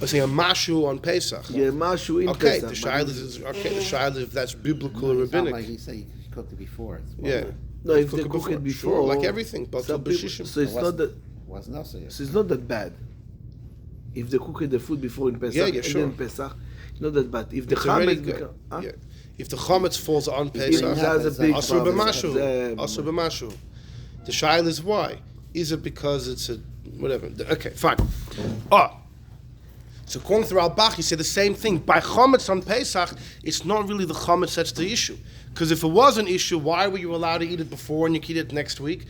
C: I say a mashu on Pesach.
A: Yeah, mashu in
C: okay,
A: Pesach.
C: The shayla is if that's biblical or rabbinic.
F: Like you say, you cooked it before. It's
C: Yeah.
A: No, if they cook it before,
C: sure, like everything, but
A: so it's not that.
F: Wasn't also yet.
A: So it's not that bad. If they cook the food before in Pesach,
C: yeah, sure.
A: and then Pesach, it's not that bad. If the
C: It's already
A: chametz,
C: good. Yeah. If the chametz falls on
A: it
C: Pesach,
A: has a big
C: asur
A: problem.
C: b'mashu. The shayla is why? Is it because it's a whatever? Okay, fine. So according to Ralbach, he said the same thing. By chametz on Pesach, it's not really the chametz that's the issue. Because if it was an issue, why were you allowed to eat it before and you can eat it next week?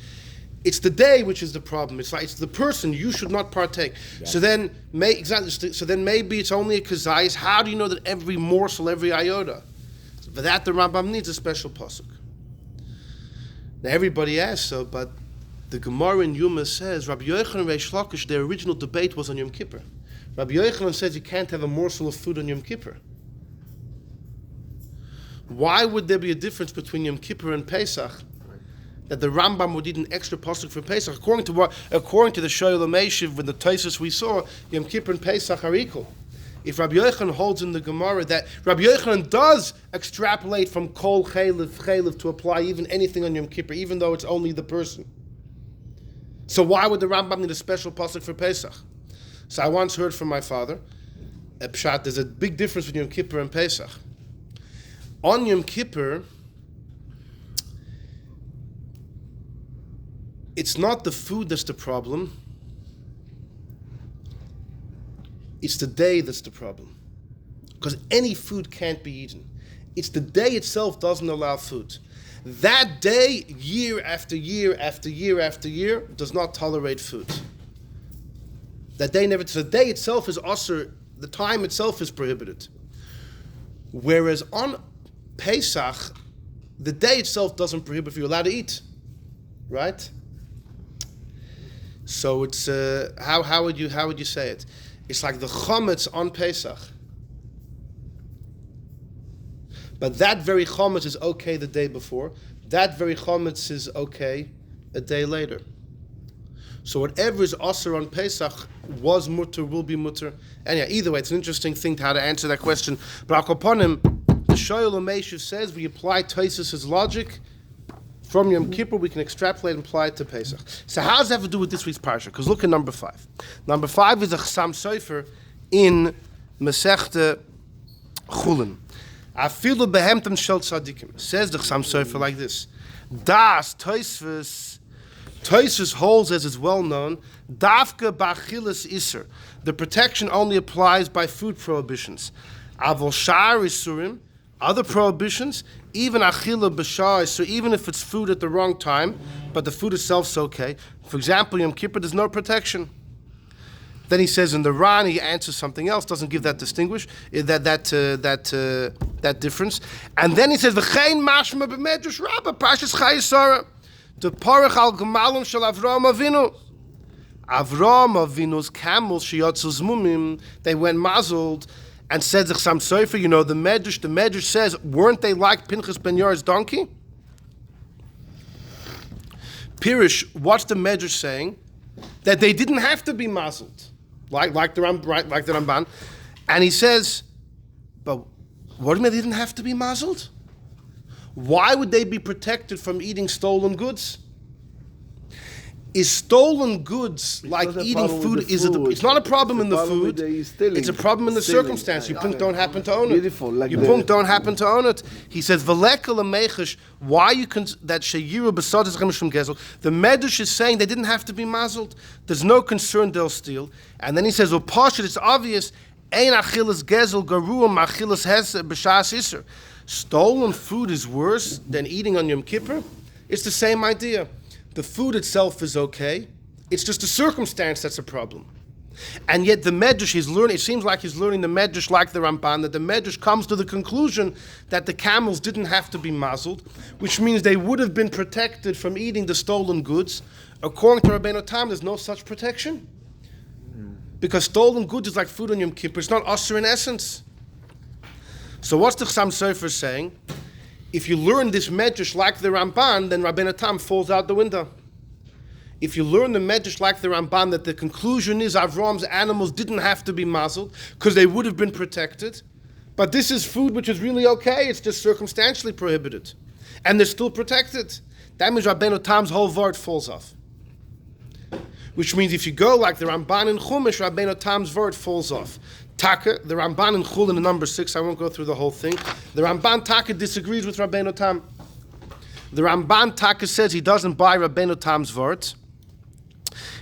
C: It's the day which is the problem. It's like it's the person. You should not partake. Yeah. So then, maybe it's only a kazayis. How do you know that every morsel, every iota? For that, the Rambam needs a special pasuk. Now everybody asks, but the Gemara in Yuma says Rabbi Yochanan and Reish Lakish, their original debate was on Yom Kippur. Rabbi Yochanan says you can't have a morsel of food on Yom Kippur. Why would there be a difference between Yom Kippur and Pesach? That the Rambam would eat an extra pasuk for Pesach. According to the Sholem Eishev, with the Tosfos we saw, Yom Kippur and Pesach are equal. If Rabbi Yochanan holds in the Gemara that Rabbi Yochanan does extrapolate from kol chaylev to apply even anything on Yom Kippur, even though it's only the person. So why would the Rambam need a special pasuk for Pesach? So I once heard from my father Pshat, there's a big difference between Yom Kippur and Pesach. On Yom Kippur, it's not the food that's the problem. It's the day that's the problem. Because any food can't be eaten. It's the day itself doesn't allow food. That day, year after year after year after year, does not tolerate food. That day never. So the day itself is usher. The time itself is prohibited. Whereas on Pesach, the day itself doesn't prohibit you allowed to eat, right? So it's how would you say it? It's like the chametz on Pesach. But that very chametz is okay the day before. That very chametz is okay a day later. So whatever is asur on Pesach was mutter, will be mutter. And yeah, either way, it's an interesting thing how to answer that question. But Akoponim, the Shoyal Meishuv says we apply Tosfos' logic from Yom Kippur. We can extrapolate and apply it to Pesach. So how does that have to do with this week's parsha? Because look at number 5. Number 5 is a Chassam Sofer in Masechta Chulin. Afilu behemtem shel tzadikim. Says the Chassam Sofer like this: Das Tosfos holds, as is well known, Dafka b'achilas iser. The protection only applies by food prohibitions. Avol shar isurim, other prohibitions, even achila b'shar, so even if it's food at the wrong time, but the food itself's okay. For example, Yom Kippur, there's no protection. Then he says in the Ran, he answers something else, doesn't give that that difference. And then he says, V'chein mashma b'medrash rabbah, Parshas Chayei Sarah, the parach al gemalim shel Avraham Avinu. Avraham Avinu's camels, sheyotzu zmumim, they went mazeled, and said the Chassam Sofer, the Medrash says, weren't they like Pinchas ben Yair's donkey? Pirish, what's the Medrash saying? That they didn't have to be mazeled. Like the Ramban, and he says, but what do you mean they didn't have to be mazeled? Why would they be protected from eating stolen goods? Is stolen goods like eating food? It's not a problem in the food. It's a problem in the circumstance. You don't happen to own it. You don't happen to own it. He says, why you can that sheyiru b'sadis from gezel? The Medrash is saying they didn't have to be mazeled. There's no concern they'll steal. And then he says, well, Pashut, it's obvious. Ein achilas gezel garuam achilas heser b'shas iser. Stolen food is worse than eating on Yom Kippur. It's the same idea. The food itself is okay. It's just the circumstance that's a problem. And yet the Medrash, it seems like he's learning the Medrash like the Ramban, that the Medrash comes to the conclusion that the camels didn't have to be mazeled, which means they would have been protected from eating the stolen goods. According to Rabbeinu Tam, there's no such protection. Because stolen goods is like food on Yom Kippur. It's not asur in essence. So what's the Chassam Sofer saying? If you learn this Medrash like the Ramban, then Rabbeinu Tam falls out the window. If you learn the Medrash like the Ramban, that the conclusion is Avraham's animals didn't have to be mazeled because they would have been protected, but this is food which is really okay, it's just circumstantially prohibited, and they're still protected. That means Rabbeinu Tam's whole vart falls off. Which means if you go like the Ramban in Chumash, Rabbeinu Tam's vart falls off. Taka, the Ramban in Chulin in number 6, I won't go through the whole thing. The Ramban Taka disagrees with Rabbeinu Tam. The Ramban Taka says he doesn't buy Rabbeinu Tam's vart.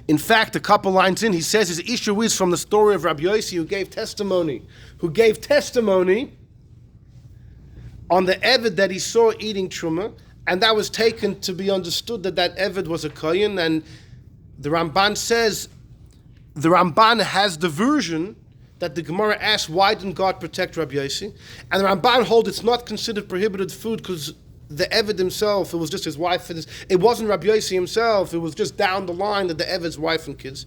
C: In fact, a couple lines in, he says his issue is from the story of Rabbi Yossi who gave testimony on the Eved that he saw eating Truma, and that was taken to be understood that Eved was a Kohen, and the Ramban says, the Ramban has the version that the Gemara asks, why didn't God protect Rabbi Yossi? And the Ramban holds it's not considered prohibited food because the Eved himself, it was just his wife. It wasn't Rabbi Yossi himself. It was just down the line that the Eved's wife and kids.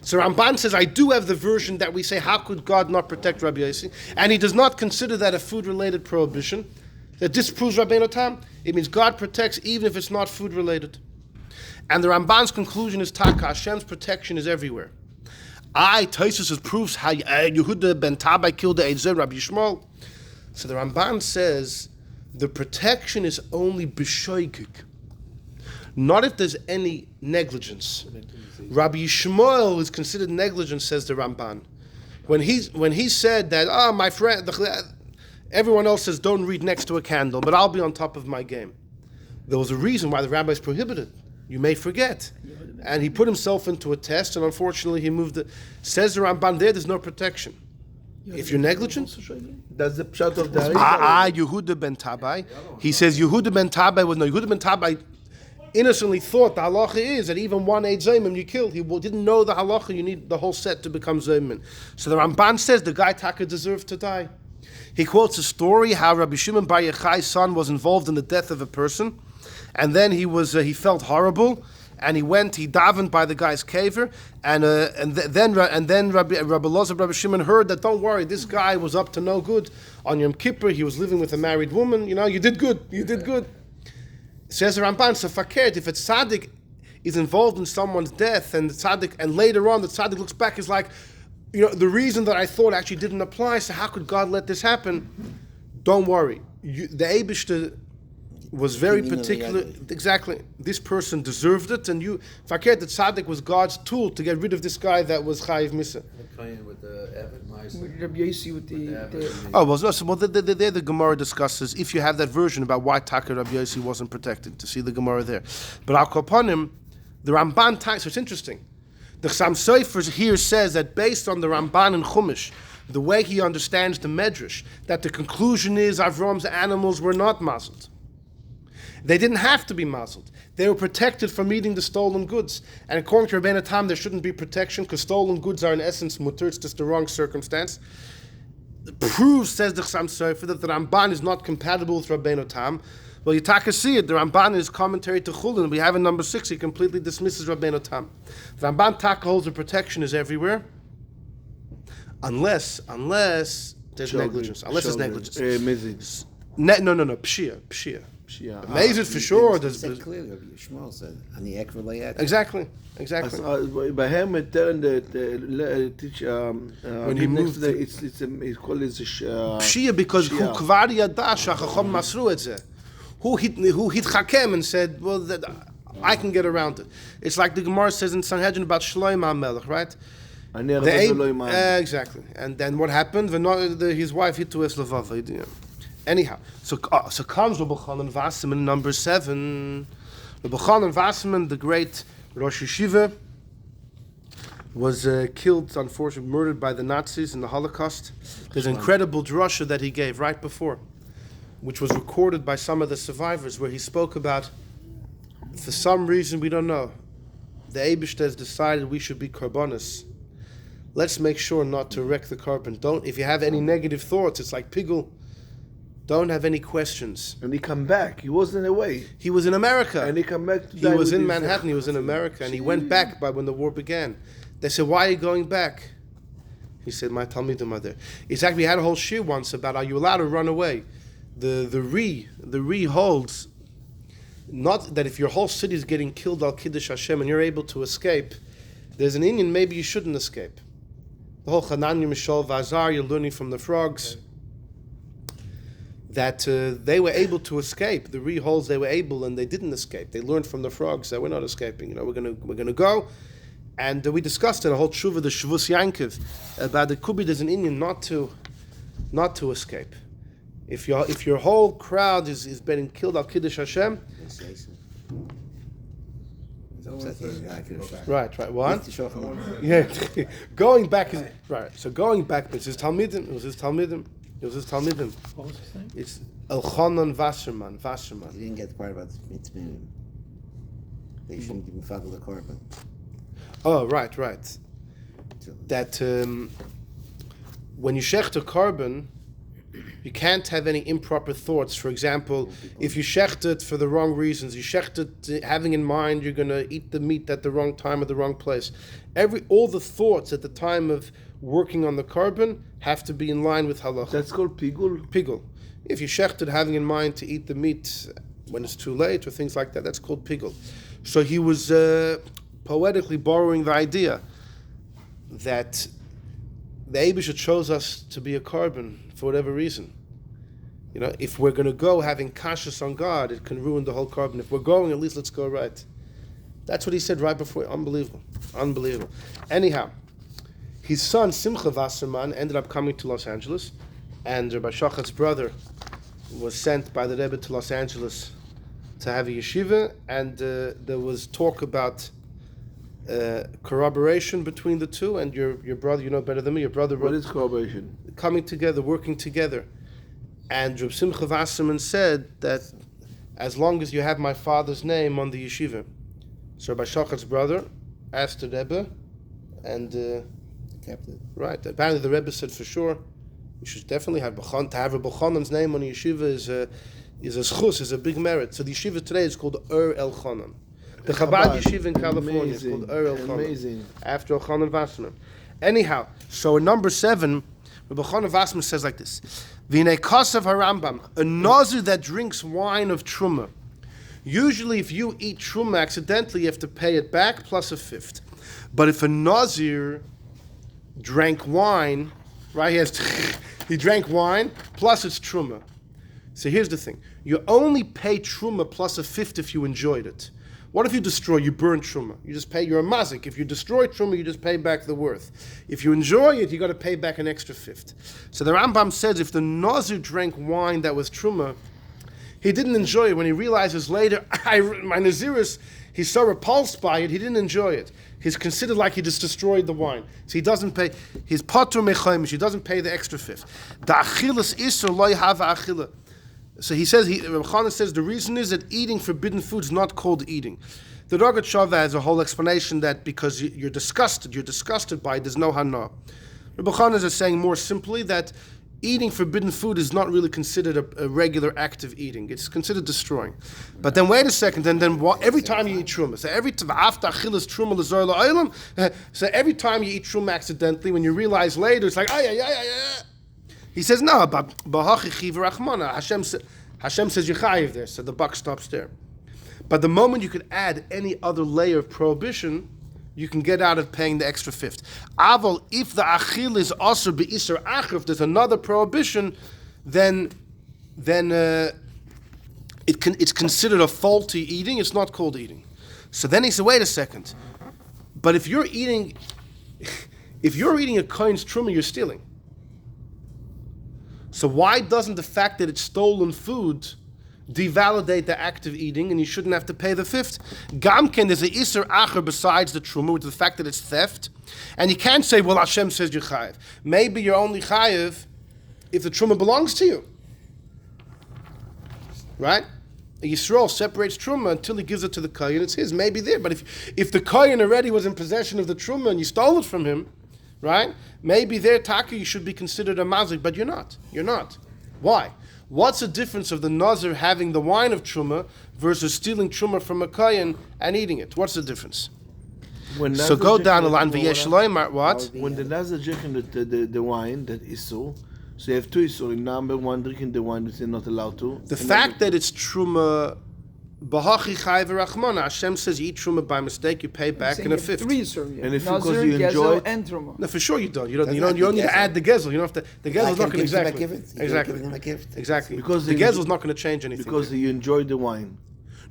C: So Ramban says, I do have the version that we say, how could God not protect Rabbi Yossi? And he does not consider that a food-related prohibition. That disproves Rabbeinu Tam. It means God protects even if it's not food-related. And the Ramban's conclusion is, Taka, Hashem's protection is everywhere. Tosfos proves how Yehuda ben Tabai killed the Eizer, Rabbi Yishmael. So the Ramban says, the protection is only b'shoigig, not if there's any negligence. Rabbi Yishmael is considered negligence, says the Ramban, When he said that, my friend, everyone else says don't read next to a candle, but I'll be on top of my game. There was a reason why the rabbis prohibited. You may forget. And he put himself into a test, and unfortunately he moved it. Says the Ramban there's no protection. If you're negligent,
A: That's the pshat of the
C: Yehuda ben Tabai. He says Yehuda ben Tabai was no. Yehuda ben Tabai innocently thought the halacha is that even one ate zayman you killed. He didn't know the halacha. You need the whole set to become zayman. So the Ramban says the guy Taka deserved to die. He quotes a story how Rabbi Shimon Bar Yochai's son was involved in the death of a person, and then he felt horrible. And he davened by the guy's caver, and then Rabbi Elazar, Rabbi Shimon heard that, don't worry, this guy was up to no good. On Yom Kippur, he was living with a married woman. You did good. Says the Ramban, so fakert, if a tzaddik is involved in someone's death, and the tzaddik, and later on the tzaddik looks back, is like, the reason that I thought actually didn't apply, so how could God let this happen? Don't worry. The Eibishter was very particular. Exactly. This person deserved it, and fakert, the tzaddik was God's tool to get rid of this guy that was chayiv misa.
B: With the Evan Meiser.
E: With Rabbi Yossi with the
C: Oh, well, the Gemara discusses, if you have that version about why Taka Rabbi Yossi wasn't protected, to see the Gemara there. But Al Kopanim, the Ramban, so it's interesting. The Chassam Sofer here says that based on the Ramban and Chumash, the way he understands the Medrash, that the conclusion is Avram's animals were not mazeled. They didn't have to be mazeled. They were protected from eating the stolen goods. And according to Rabbeinu Tam, there shouldn't be protection because stolen goods are in essence mutter. It's just the wrong circumstance. It proves, says the Chassam Sofer, that the Ramban is not compatible with Rabbeinu Tam. Well, you taka see it. The Ramban in his commentary to Chulin, we have in number 6, he completely dismisses Rabbeinu Tam. The Ramban taka holds the protection is everywhere, unless there's negligence. Unless there's negligence. No, Pshia. Amazing for sure.
F: It's said clearly, Rabbi Yishmael said, on the Ekra Layat.
C: Exactly.
A: By him, telling the teacher
C: when he moved,
A: it's called
C: Pshia because who kvar yada shachachom masru et zeh. Who hit Chakem and said, well, I can get around it. It's like the Gemara says in Sanhedrin about Shlomo HaMelech, right? Exactly. And then what happened? His wife hit to Eslavav. Anyhow, so comes Rabbi Chanan Wasserman, number 7. Rabbi Chanan Wasserman, the great Rosh Yeshiva, was killed, unfortunately, murdered by the Nazis in the Holocaust. There's an incredible drasha that he gave right before, which was recorded by some of the survivors, where he spoke about, for some reason we don't know, the Eibishter has decided we should be karbonis. Let's make sure not to wreck the carbon. If you have any negative thoughts, it's like Pigul. Don't have any questions.
A: And he come back. He wasn't away.
C: He was in America.
A: And he come back to
C: He was in Manhattan. He was in America. And he went back when the war began. They said, why are you going back? He said, my Talmidim are there. Exactly. We had a whole shir once about, are you allowed to run away? The Ri holds, not that if your whole city is getting killed al Kiddush Hashem and you're able to escape, there's an Indian, maybe you shouldn't escape. The whole Chananya Mishal Vazar, you're learning from the frogs. That they were able to escape. The Ri holds they were able and they didn't escape. They learned from the frogs that we're not escaping. We're gonna go. And we discussed in a whole tshuva, the Shavus Yankiv, about the could be there's an Indian not to escape. If your whole crowd is getting killed al Kiddush Hashem. Right. What? Yeah. Going back is right. So going back, it was his Talmidim. What was his Talmidim? It's Elchanan Wasserman.
F: He didn't get the part about mitzvah. They shouldn't even follow the carbon.
C: Oh, right. That when you shecht a carbon, you can't have any improper thoughts. For example, if you shecht it for the wrong reasons, you shecht it having in mind you're going to eat the meat at the wrong time or the wrong place. All the thoughts at the time of working on the carbon have to be in line with halacha.
A: That's called pigul.
C: If you shecht it having in mind to eat the meat when it's too late or things like that, that's called pigul. So he was poetically borrowing the idea that the Eibusha chose us to be a carbon for whatever reason. If we're going to go having kashus on God, it can ruin the whole carbon. If we're going, at least let's go right. That's what he said right before. Unbelievable. Anyhow, His son, Simcha Wasserman, ended up coming to Los Angeles, and Rabbi Shachat's brother was sent by the Rebbe to Los Angeles to have a yeshiva, and there was talk about corroboration between the two, and your brother, you know better than me, your brother...
A: What is corroboration?
C: Coming together, working together. And Reb Simcha Wasserman said that as long as you have my father's name on the yeshiva. So Rabbi Shachat's brother asked the Rebbe, and...
F: Kept it.
C: Right. Apparently the Rebbe said for sure, you should definitely have B'chan. To have a B'chanan's name on a yeshiva is a schus, is a big merit. So the yeshiva today is called El Chanan. The Chabad yeshiva in California is called El Chanan.
A: Amazing.
C: After El Chanan Wasserman. Anyhow, so in number 7, Rabbi Chanan Wasserman says like this: V'nei kasav harambam, a nazir that drinks wine of truma. Usually, if you eat truma accidentally, you have to pay it back plus a fifth. But if a nazir drank wine, right? He drank wine plus it's truma. So here's the thing: you only pay truma plus a fifth if you enjoyed it. What if you destroy? You burn truma. You just pay. You're a mazik. If you destroy truma, you just pay back the worth. If you enjoy it, you got to pay back an extra fifth. So the Rambam says if the nazir drank wine that was truma, he didn't enjoy it. When he realizes later, my naziris, he's so repulsed by it, he didn't enjoy it. He's considered like he just destroyed the wine. So he doesn't pay. He's patur mechaimish. He doesn't pay the extra fifth. The achilas isur loy hava achila. So he says, Rabbi Chanan says the reason is that eating forbidden food is not called eating. The Rogat Shava has a whole explanation that because you're disgusted by it, there's no hana. Rabbi Chanan is saying more simply that eating forbidden food is not really considered a regular act of eating. It's considered destroying. But then wait a second, and then every time you eat truma, so every time you eat truma accidentally, when you realize later, it's like, he says, no, but Hashem says you're chayiv there, so the buck stops there. But the moment you could add any other layer of prohibition, you can get out of paying the extra fifth. Aval, if the achil is also be'isr achir, if there's another prohibition, then it's considered a faulty eating. It's not called eating. So then he said, wait a second. But if you're eating a kohen's truma, you're stealing. So why doesn't the fact that it's stolen food devalidate the act of eating, and you shouldn't have to pay the fifth? Gamken, there's an iser acher besides the truma, which is the fact that it's theft, and you can't say, well, Hashem says you're chayiv. Maybe you're only chayiv if the truma belongs to you, right? A Yisrael separates truma until he gives it to the kohen. It's his, maybe there. But if the kohen already was in possession of the truma and you stole it from him, right? Maybe there, taka, you should be considered a mazik, but you're not. You're not. Why? What's the difference of the nazir having the wine of truma versus stealing truma from a kohen and eating it? What's the difference? So go down the line. What?
A: When the nazir drinking the wine, that is so you have two isur. Number one, drinking the wine that they're not allowed to.
C: The fact that it's truma, Bahachi Chai V'Rachmana, Hashem says you eat truma by mistake, you pay back in a fifth.
A: And if because you enjoy it,
E: and truma.
C: No, for sure you don't. You don't need to add the gezel. You don't have to. The gezel is not going to exactly. Exactly.
A: Because
C: the gezel is not going to change anything.
A: Because you enjoy the wine.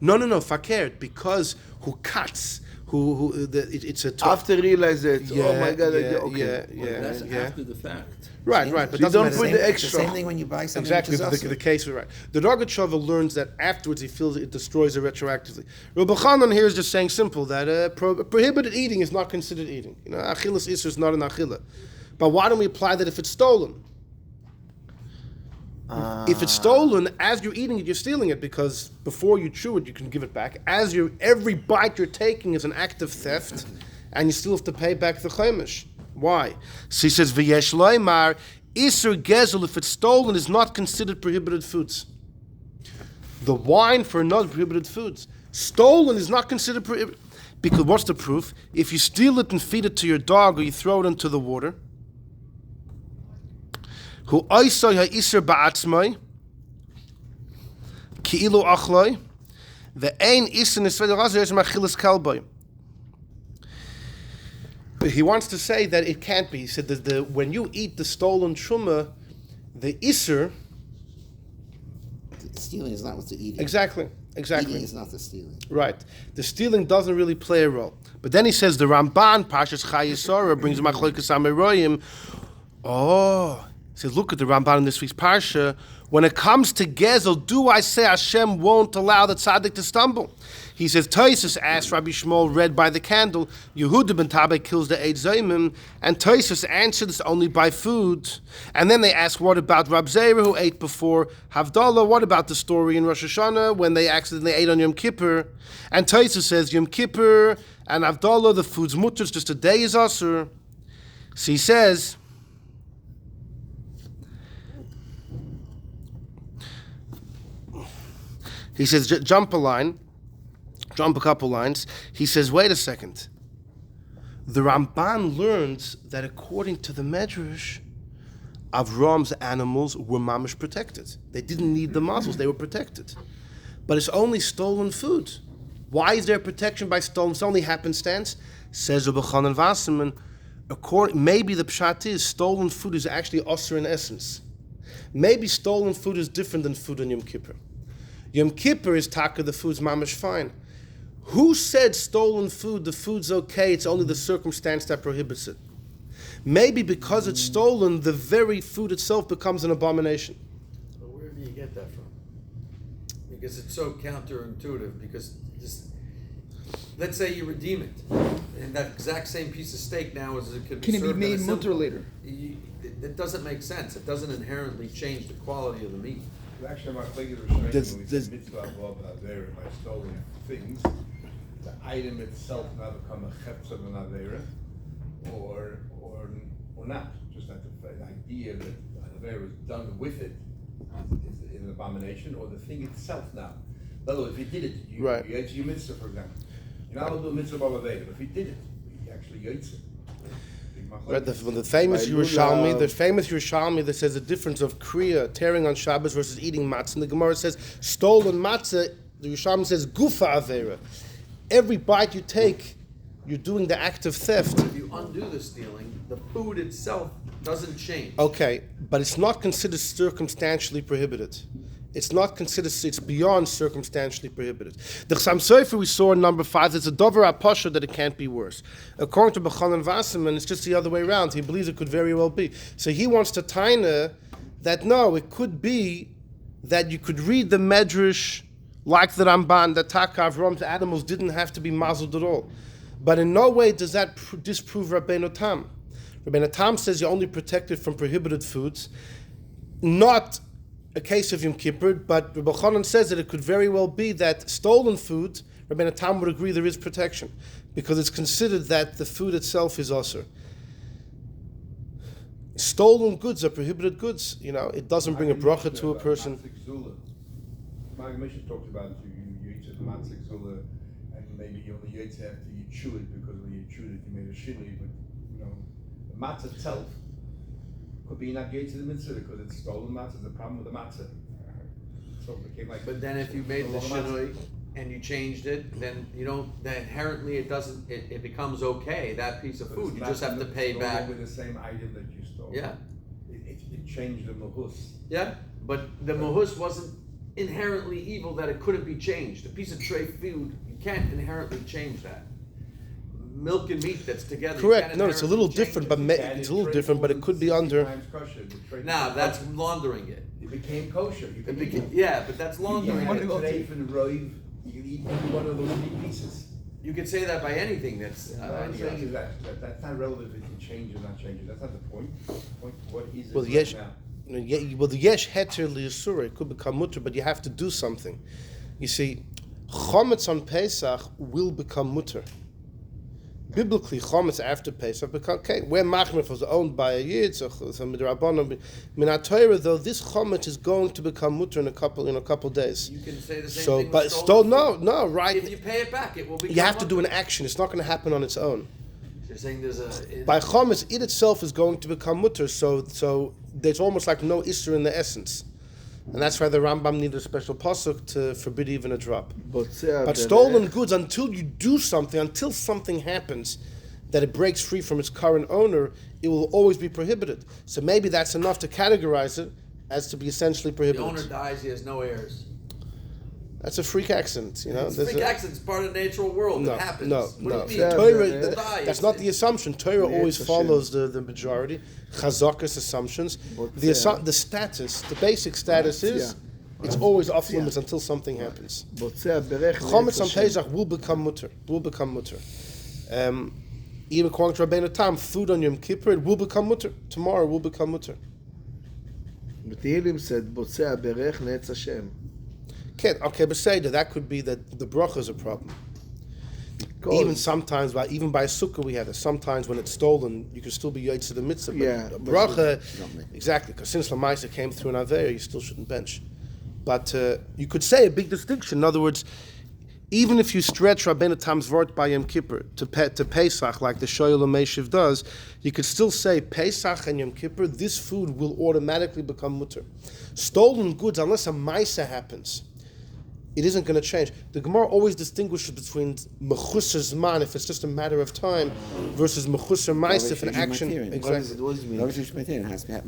C: No, fakert. Because who cuts. It's a talk.
A: After realize it, oh my God,
B: That's after the fact.
C: Right, but
A: you don't put the
F: It's
A: extra.
F: the same thing when you buy something.
C: Exactly,
F: which is
C: the case was right. The Rogat Shava learns that afterwards he feels it destroys it retroactively. Rabbi Chanan here is just saying simple that prohibited eating is not considered eating. Achilas isur is not an achila. But why don't we apply that if it's stolen? If it's stolen, as you're eating it, you're stealing it, because before you chew it, you can give it back. Every bite you're taking is an act of theft, and you still have to pay back the chaimish. Why? So he says, V'yesh loymar, isur gezel, if it's stolen, is not considered prohibited foods. The wine for not prohibited foods. Stolen is not considered prohibited. Because what's the proof? If you steal it and feed it to your dog, or you throw it into the water, Hu oisoi ha'isur ba'atzmai, ki'ilu achloi, ve'ein isur nisvei l'razir es machilas kalboi. He wants to say that it can't be. He said that when you eat the stolen truma, the isur...
F: Stealing is not what's the eating.
C: Exactly.
F: Eating is not the stealing.
C: Right. The stealing doesn't really play a role. But then he says the Ramban, Parshas Chayesora, brings Machlokas Ameroyim. Oh, he says, look at the Ramban in this week's Parsha. When it comes to Gezel, do I say Hashem won't allow the tzaddik to stumble? He says, Tosfos asked Rabbi Shmuel, read by the candle, Yehuda ben Tabe kills the Eid Zayimim, and Tosfos answered it's only by food. And then they ask, what about Rab Zera, who ate before Havdalah? What about the story in Rosh Hashanah when they accidentally ate on Yom Kippur? And Tosfos says, Yom Kippur and Havdalah, the food's mutter, it's just a day is asur. So he says, jump a couple lines. He says, wait a second. The Ramban learns that according to the Medrash, Avraham's animals were mamish protected. They didn't need the muzzles, they were protected. But it's only stolen food. Why is there protection by stolen? It's only happenstance. Says Rabbi Chanan Wasserman, maybe the pshat is stolen food is actually osir in essence. Maybe stolen food is different than food on Yom Kippur. Yom Kippur is taka, the food's mamish fine. Who said stolen food, the food's okay, it's only the circumstance that prohibits it? Maybe because it's stolen, the very food itself becomes an abomination.
B: Well, where do you get that from? Because it's so counterintuitive, because let's say you redeem it, and that exact same piece of steak now it could be
E: Can it be
B: served
E: made mutter later?
B: It doesn't make sense. It doesn't inherently change the quality of the meat.
D: Actually, my colleague was saying we said mitzvah of avera by stolen things, the item itself now become a chepz of an avera, or not. Just that the idea that an avera is done with it is an abomination, or the thing itself now. In other words, if he did it, you ate your mitzvah, for example. You're not allowed to do a mitzvah of avera, but if he did it, he actually eats it.
C: Right, the famous Yerushalmi that says the difference of kriya, tearing on Shabbos versus eating matzah. And the Gemara says stolen matzah. The Yerushalmi says gufa avera. Every bite you take, you're doing the act of theft.
B: If you undo the stealing, the food itself doesn't change.
C: Okay, but it's not considered circumstantially prohibited. It's not considered, it's beyond circumstantially prohibited. The Chassam Sofer we saw in number 5, it's a dover apasha that it can't be worse. According to B'chanan Wasserman, it's just the other way around. He believes it could very well be. So he wants to taina that no, it could be that you could read the Medrash like the Ramban, that Taka Avram's animals didn't have to be mazeled at all. But in no way does that disprove Rabbeinu Tam. Rabbeinu Tam says you're only protected from prohibited foods, not a case of Yom Kippur, but Rabbi Chanan says that it could very well be that stolen food, Rabbeinu Tam would agree there is protection, because it's considered that the food itself is osir. Stolen goods are prohibited goods. It doesn't bring a bracha to a person.
D: My mission talks about you eat a matzik zula, and maybe you only eat it after you chew it, because when you chewed it you made a shinui, but the matzah itself could be not gate to the mitzvah because it's stolen matzah. The problem with the matzah. So it became like.
B: But then if you made the shinui and you changed it, then you don't. Then inherently it doesn't. It becomes okay. That piece of food, you just have to pay back
D: with the same item that you stole.
B: Yeah.
D: It changed the mahus.
B: Yeah, but the mahus wasn't inherently evil that it couldn't be changed. A piece of tray food, you can't inherently change that. Milk and meat that's together.
C: Correct. No, it's a little different, but it's a little different, but it could be under.
B: Now that's laundering it.
D: It became kosher.
B: But that's laundering it.
D: Today for the roiv, you can eat one of those meat pieces.
B: You could say that by anything that's.
D: What I'm saying is that's not relevant if it can change or not change it. That's not the point. The point, what is it now?
C: Well, the yesh heter li'asura, it could become mutter, but you have to do something. You see, chometz on Pesach will become mutter. Biblically, chometz after Pesach become okay. Where machmir was owned by a yid, so midrabanan min Torah, though this chometz is going to become mutter in a couple days.
B: You can say the same thing.
C: But still, no, right?
B: If you pay it back, it will become.
C: You have to do an action. It's not going to happen on its own.
B: You're saying there's
C: by chometz, it itself is going to become mutter. So there's almost like no isser in the essence. And that's why the Rambam needed a special pasuk to forbid even a drop. But stolen goods, until you do something, until something happens that it breaks free from its current owner, it will always be prohibited. So maybe that's enough to categorize it as to be essentially prohibited.
B: The owner dies, he has no heirs.
C: That's a freak accident, you know.
B: It's freak accident. It's part of the natural world.
C: No,
B: it happens.
C: no.
B: What do you mean?
C: Torah,
B: Die.
C: that's not the assumption. Torah always follows the majority. Chazaka's assumptions. The status, the basic status is, it's always off limits until something happens. Chometz on Pesach will become mutter. Even according to Rabbeinu Tam, food on Yom Kippur, it will become mutter. Tomorrow will become mutter.
A: But Tehillim said, "Botzei berech ne'etz Hashem."
C: Okay, but say that could be that the bracha is a problem. Even sometimes, even by a sukkah we have it. Sometimes when it's stolen, you can still be yotze the mitzvah. But bracha, exactly, because since Lamaisa came through an Aveya, you still shouldn't bench. But you could say a big distinction. In other words, even if you stretch Rabbeinu Tam's vort by Yom Kippur to Pesach, like the Shoyel Meshiv does, you could still say Pesach and Yom Kippur, this food will automatically become mutter. Stolen goods, unless a Maisa happens, it isn't going to change. The Gemara always distinguishes between Mechusar Zman, if it's just a matter of time, versus Mechusar Maisa, if an action.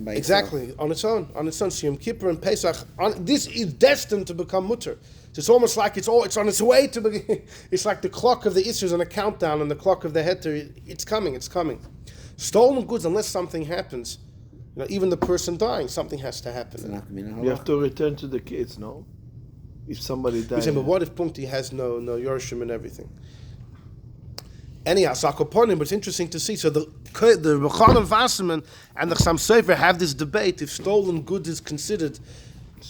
C: Exactly, on its own. So Yom Kippur and Pesach, this is destined to become mutter. So it's almost like it's on its way to begin. It's like the clock of the Isser on a countdown, and the clock of the Heter, it's coming. Stolen goods, unless something happens, even the person dying, something has to happen.
A: You have to return to the kids, no? If somebody dies.
C: But what if Punkti has no Yorshim and everything? Anyhow, Sakoponim, but it's interesting to see. So the Achronim Wasserman and the Chassam Sofer have this debate if stolen goods is considered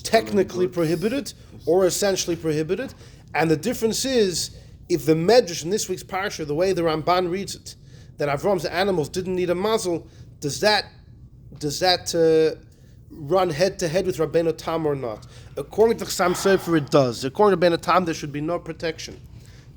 C: technically prohibited or essentially prohibited. And the difference is, if the Medrash in this week's Parsha, the way the Ramban reads it, that Avram's animals didn't need a mazel, does that run head to head with Rabbeinu Tam or not? According to Chassam Sofer, it does. According to Rabbeinu Tam, there should be no protection,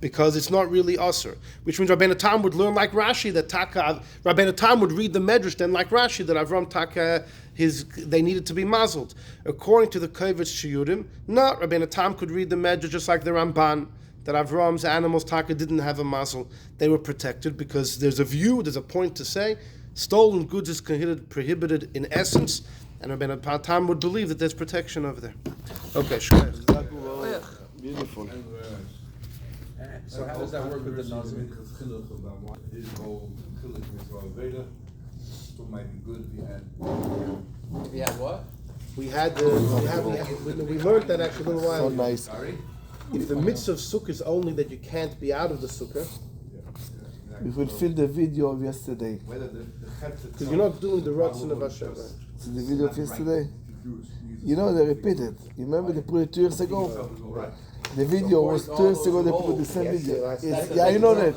C: because it's not really Asr. Which means Rabbeinu Tam would learn like Rashi, that Rabbeinu Tam would read the Medrash then like Rashi, that Avram Taka, they needed to be mazeled. According to the Kovetz Shiyurim, no, Rabbeinu Tam could read the Medrash just like the Ramban, that Avram's animals Taka didn't have a mazel. They were protected, because there's a point to say, stolen goods is prohibited in essence, and Rabbeinu Tam would believe that there's protection over there. Okay, sure.
A: Beautiful.
B: So how does that work with the Nazir?
D: His whole Chilik Mitzvah Veda still might be good.
B: We had what?
C: We learned that actually a little while
A: So
C: ago.
A: nice.
C: If the mitzvah of sukkah is only that you can't be out of the sukkah,
A: We fulfilled the video of yesterday.
C: because you're not doing the Ratzon of Hashem. Right?
A: So the video of yesterday. You know, they repeated. You remember they put it 2 years ago? The video was 2 years ago, they put the same video. You know that.